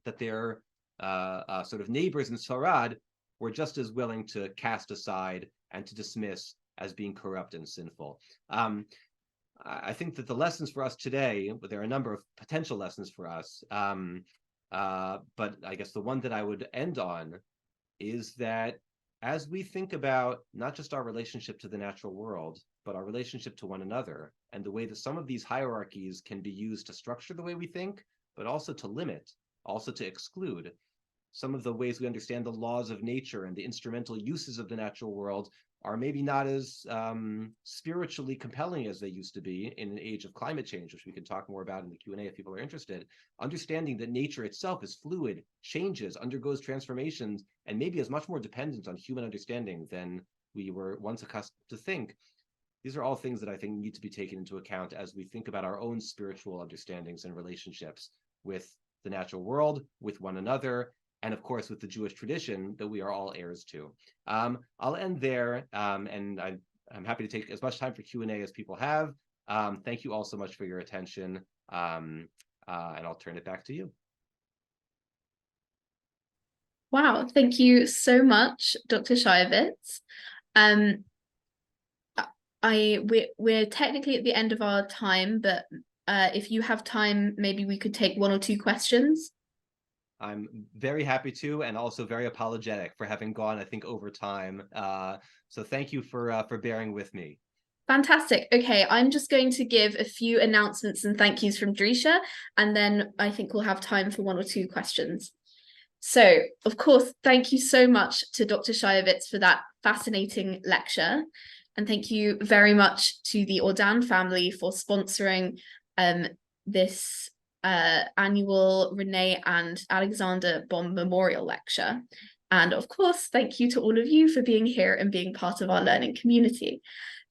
that their sort of neighbors in Sarad were just as willing to cast aside and to dismiss as being corrupt and sinful. I think that the lessons for us today, there are a number of potential lessons for us, but I guess the one that I would end on is that as we think about not just our relationship to the natural world, but our relationship to one another, and the way that some of these hierarchies can be used to structure the way we think, but also to limit, also to exclude, some of the ways we understand the laws of nature and the instrumental uses of the natural world are maybe not as spiritually compelling as they used to be in an age of climate change, which we can talk more about in the Q&A if people are interested. Understanding that nature itself is fluid, changes, undergoes transformations, and maybe is much more dependent on human understanding than we were once accustomed to think. These are all things that I think need to be taken into account as we think about our own spiritual understandings and relationships with the natural world, with one another, and of course with the Jewish tradition that we are all heirs to. I'll end there, and I'm happy to take as much time for Q&A as people have. Thank you all so much for your attention, and I'll turn it back to you. Wow, thank you so much, Dr. Shyovitz. We're technically at the end of our time, but if you have time, maybe we could take 1 or 2 questions. I'm very happy to, and also very apologetic for having gone, I think, over time. So thank you for bearing with me. Fantastic. Okay, I'm just going to give a few announcements and thank yous from Drisha, and then I think we'll have time for 1 or 2 questions. So, of course, thank you so much to Dr. Shyovitz for that fascinating lecture. And thank you very much to the Ordan family for sponsoring this annual Renee and Alexander Bohm Memorial Lecture. And of course, thank you to all of you for being here and being part of our learning community.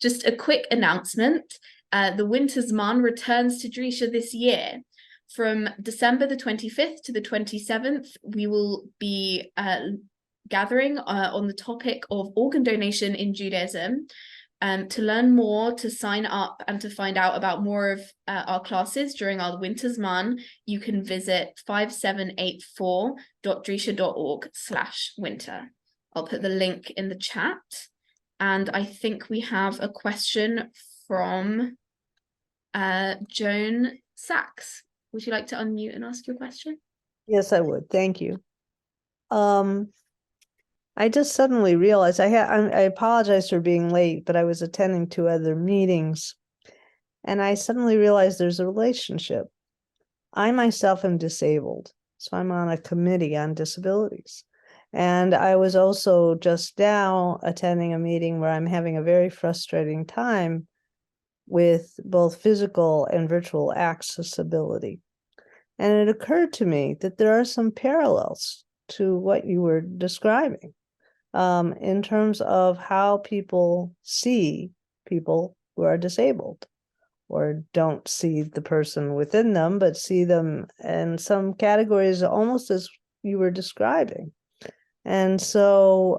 Just a quick announcement. The Wintersman returns to Drisha this year. From December the 25th to the 27th, we will be gathering on the topic of organ donation in Judaism. To learn more, to sign up, and to find out about more of our classes during our Wintersman, you can visit 5784.drisha.org/winter. I'll put the link in the chat. And I think we have a question from Joan Sachs. Would you like to unmute and ask your question? Yes, I would. Thank you. I just suddenly realized I apologize for being late, but I was attending 2 other meetings, and I suddenly realized there's a relationship. I myself am disabled, so I'm on a committee on disabilities. And I was also just now attending a meeting where I'm having a very frustrating time with both physical and virtual accessibility. And it occurred to me that there are some parallels to what you were describing. In terms of how people see people who are disabled, or don't see the person within them, but see them in some categories almost as you were describing. And so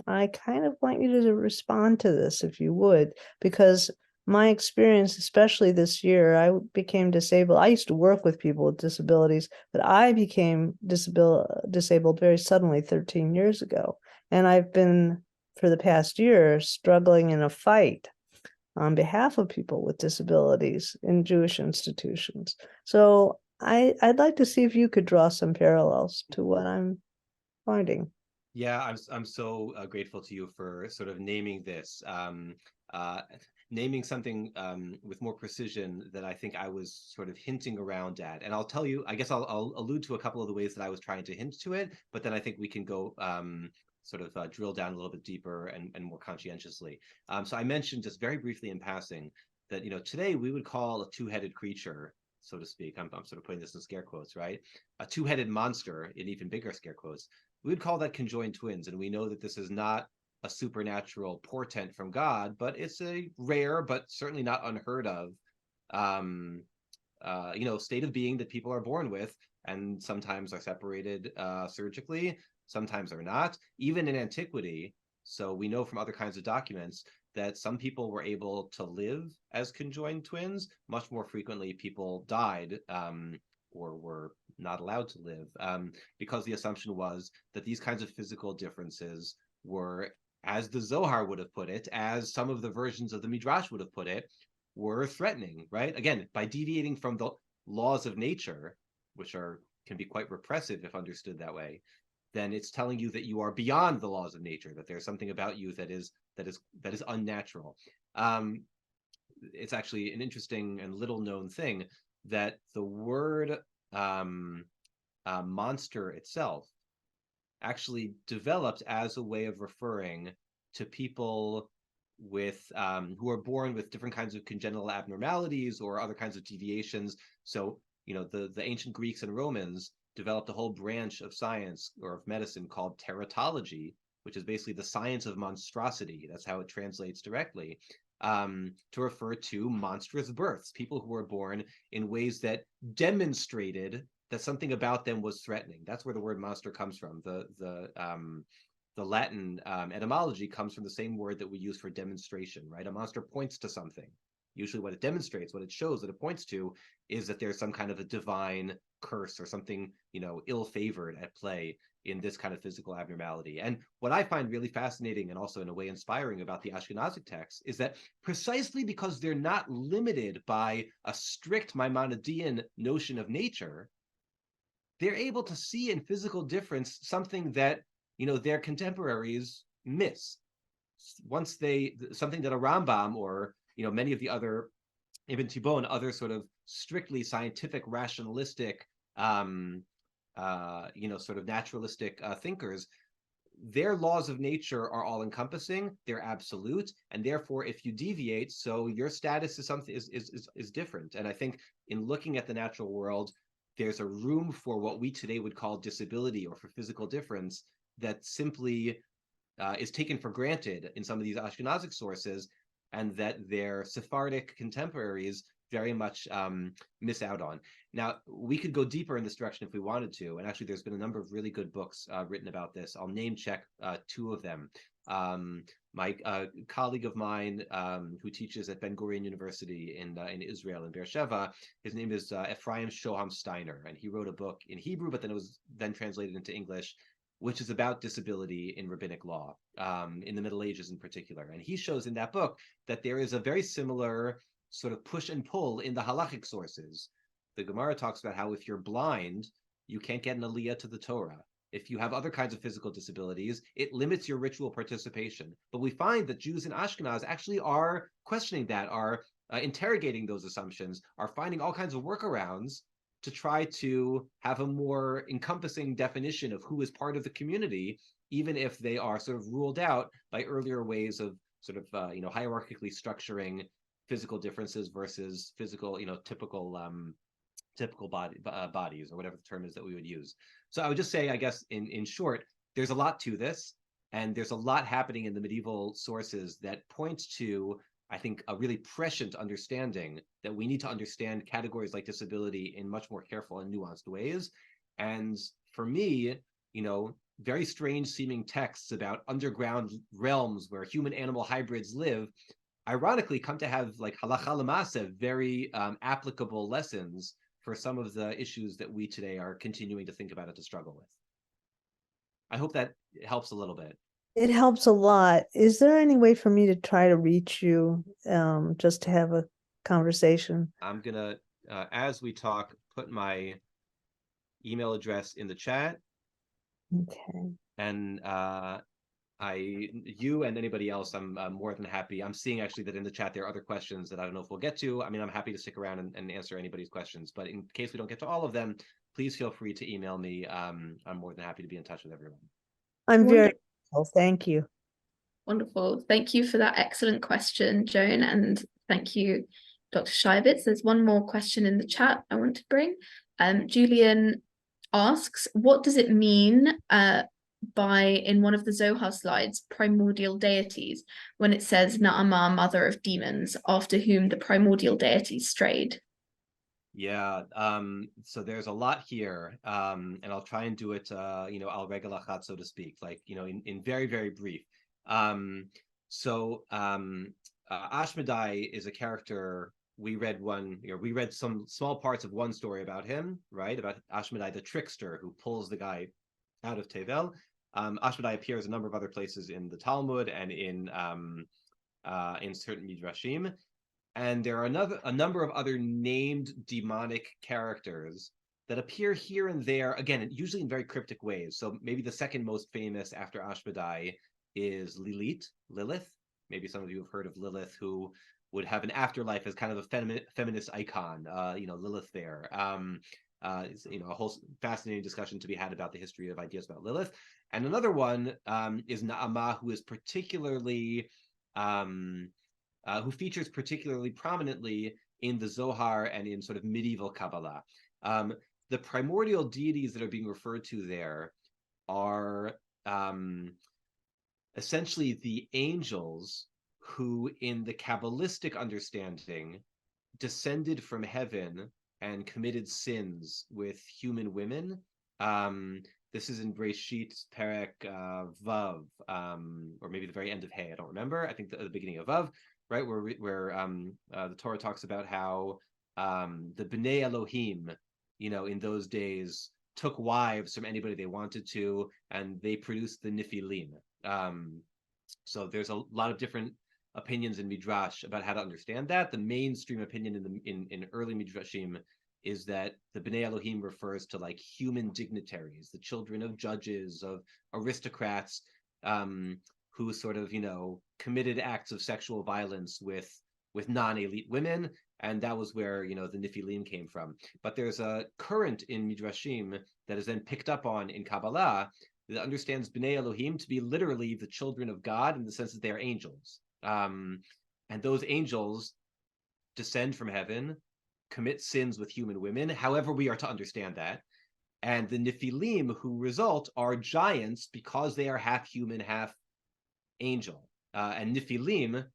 I kind of want you to respond to this, if you would, because my experience, especially this year, I became disabled. I used to work with people with disabilities, but I became disabled very suddenly 13 years ago. And I've been, for the past year, struggling in a fight on behalf of people with disabilities in Jewish institutions. So I'd like to see if you could draw some parallels to what I'm finding. Yeah, I'm so grateful to you for sort of naming this. Naming something with more precision that I think I was sort of hinting around at. And I'll tell you, I guess I'll allude to a couple of the ways that I was trying to hint to it, but then I think we can go sort of drill down a little bit deeper and more conscientiously. So I mentioned just very briefly in passing that, today we would call a two-headed creature, so to speak, I'm sort of putting this in scare quotes, right? A two-headed monster, in even bigger scare quotes, we would call that conjoined twins. And we know that this is not a supernatural portent from God, but it's a rare, but certainly not unheard of, state of being that people are born with, and sometimes are separated surgically, sometimes are not, even in antiquity. So we know from other kinds of documents that some people were able to live as conjoined twins. Much more frequently, people died or were not allowed to live because the assumption was that these kinds of physical differences were, as the Zohar would have put it, as some of the versions of the Midrash would have put it, were threatening, right? Again, by deviating from the laws of nature, which can be quite repressive if understood that way, then it's telling you that you are beyond the laws of nature, that there's something about you that is unnatural. It's actually an interesting and little known thing that the word monster itself actually developed as a way of referring to people with who are born with different kinds of congenital abnormalities or other kinds of deviations. So, the ancient Greeks and Romans developed a whole branch of science or of medicine called teratology, which is basically the science of monstrosity. That's how it translates directly, to refer to monstrous births, people who were born in ways that demonstrated that something about them was threatening. That's where the word monster comes from. The Latin etymology comes from the same word that we use for demonstration, right? A monster points to something. Usually what it demonstrates, what it shows, that it points to, is that there's some kind of a divine curse or something, ill-favored at play in this kind of physical abnormality. And what I find really fascinating and also in a way inspiring about the Ashkenazic texts is that precisely because they're not limited by a strict Maimonidean notion of nature, they're able to see in physical difference something that, their contemporaries miss. Something that a Rambam or, many of the other Ibn Tibbon, other sort of strictly scientific, rationalistic, sort of naturalistic thinkers their laws of nature are all encompassing, they're absolute, and therefore if you deviate, so your status is something is different. And I think in looking at the natural world, there's a room for what we today would call disability or for physical difference that simply is taken for granted in some of these Ashkenazic sources, and that their Sephardic contemporaries very much miss out on. Now, we could go deeper in this direction if we wanted to, and actually there's been a number of really good books written about this. I'll name check two of them. My colleague of mine who teaches at Ben Gurion University in Israel, in Beersheba, his name is Ephraim Shoham Steiner, and he wrote a book in Hebrew, but then it was then translated into English, which is about disability in rabbinic law, in the Middle Ages in particular. And he shows in that book that there is a very similar sort of push and pull in the halakhic sources. The Gemara talks about how if you're blind, you can't get an aliyah to the Torah. If you have other kinds of physical disabilities, it limits your ritual participation. But we find that Jews in Ashkenaz actually are questioning that, are interrogating those assumptions, are finding all kinds of workarounds to try to have a more encompassing definition of who is part of the community, even if they are sort of ruled out by earlier ways of sort of hierarchically structuring physical differences versus physical, typical bodies, or whatever the term is that we would use. So I would just say, I guess, in short, there's a lot to this, and there's a lot happening in the medieval sources that points to, I think, a really prescient understanding that we need to understand categories like disability in much more careful and nuanced ways. And for me, very strange seeming texts about underground realms where human-animal hybrids live, ironically come to have like halakha l'maaseh, very applicable lessons for some of the issues that we today are continuing to think about and to struggle with. I hope that helps a little bit. It helps a lot. Is there any way for me to try to reach you, just to have a conversation? I'm gonna, as we talk, put my email address in the chat. Okay. And you and anybody else, I'm more than happy. I'm seeing actually that in the chat there are other questions that I don't know if we'll get to. I mean, I'm happy to stick around and answer anybody's questions, but in case we don't get to all of them, please feel free to email me. I'm more than happy to be in touch with everyone. I'm very grateful. Thank you. Wonderful. Thank you for that excellent question, Joan, and thank you, Dr. Shyovitz. There's one more question in the chat I want to bring. Julian asks, what does it mean by, in one of the Zohar slides, primordial deities, when it says Na'amah, mother of demons, after whom the primordial deities strayed? Yeah, so there's a lot here, and I'll try and do it, al regel achat, so to speak, like, in very, very brief. Ashmedai is a character. We read some small parts of one story about him, right? About Ashmedai, the trickster who pulls the guy out of Tevel. Ashmedai appears a number of other places in the Talmud and in certain midrashim. And there are a number of other named demonic characters that appear here and there, again, usually in very cryptic ways. So maybe the second most famous after Ashmedai is Lilith. Maybe some of you have heard of Lilith, who would have an afterlife as kind of a feminist icon, Lilith there. A whole fascinating discussion to be had about the history of ideas about Lilith. And another one is Na'amah, who is particularly... who features particularly prominently in the Zohar and in sort of medieval Kabbalah. The primordial deities that are being referred to there are essentially the angels who, in the Kabbalistic understanding, descended from heaven and committed sins with human women. This is in Breshit Perek Vav, or maybe the very end of Hay, I don't remember. I think the beginning of Vav, right, where the Torah talks about how the Bnei Elohim, in those days, took wives from anybody they wanted to, and they produced the Nephilim. So there's a lot of different opinions in Midrash about how to understand that. The mainstream opinion in early Midrashim is that the Bnei Elohim refers to like human dignitaries, the children of judges, of aristocrats, who sort of, committed acts of sexual violence with non-elite women, and that was where, the Nephilim came from. But there's a current in Midrashim that is then picked up on in Kabbalah, that understands B'nai Elohim to be literally the children of God in the sense that they are angels. And those angels descend from heaven, commit sins with human women, however we are to understand that. And the Nephilim who result are giants because they are half human, half angel. And Nephilim,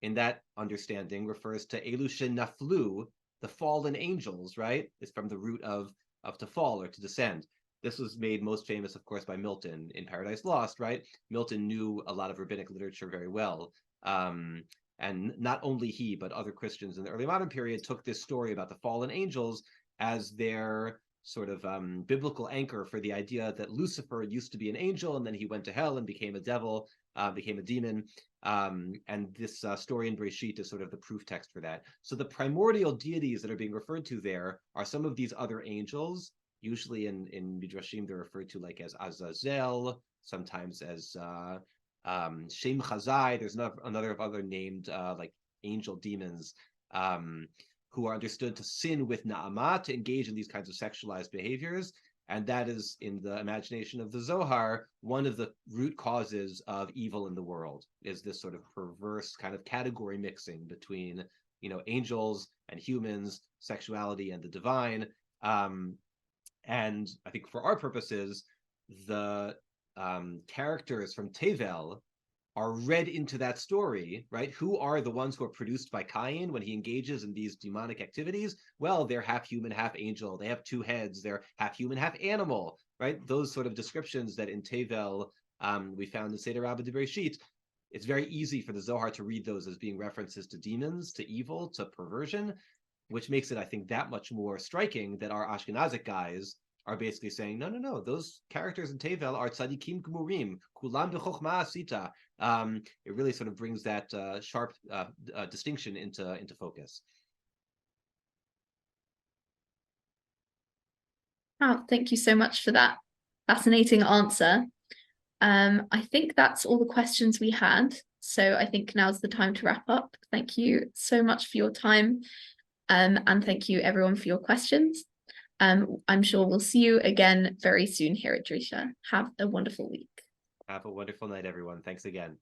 in that understanding, refers to Elusha Naflu, the fallen angels, right? It's from the root of to fall or to descend. This was made most famous, of course, by Milton in Paradise Lost, right? Milton knew a lot of rabbinic literature very well. And not only he, but other Christians in the early modern period took this story about the fallen angels as their sort of biblical anchor for the idea that Lucifer used to be an angel and then he went to hell and became a devil, became a demon. And this story in Breshit is sort of the proof text for that. So the primordial deities that are being referred to there are some of these other angels. Usually in Midrashim, they're referred to like as Azazel, sometimes as Shem Chazai. There's another of other named like angel demons who are understood to sin with Na'amah, to engage in these kinds of sexualized behaviors. And that is, in the imagination of the Zohar, one of the root causes of evil in the world, is this sort of perverse kind of category mixing between, angels and humans, sexuality and the divine. And I think for our purposes, the characters from Tevel are read into that story, right? Who are the ones who are produced by Cain when he engages in these demonic activities? Well, they're half human, half angel. They have two heads. They're half human, half animal, right? Those sort of descriptions that in Tevel we found in Seder Rabbah de Bereshit. It's very easy for the Zohar to read those as being references to demons, to evil, to perversion, which makes it, I think, that much more striking that our Ashkenazic guys are basically saying, no, those characters in Tevel are tzadikim gmurim, kulam b'chokhmah asita. It really sort of brings that sharp distinction into focus. Wow, thank you so much for that fascinating answer. I think that's all the questions we had. So I think now's the time to wrap up. Thank you so much for your time. And thank you everyone for your questions. I'm sure we'll see you again very soon here at Drisha. Have a wonderful week. Have a wonderful night, everyone. Thanks again.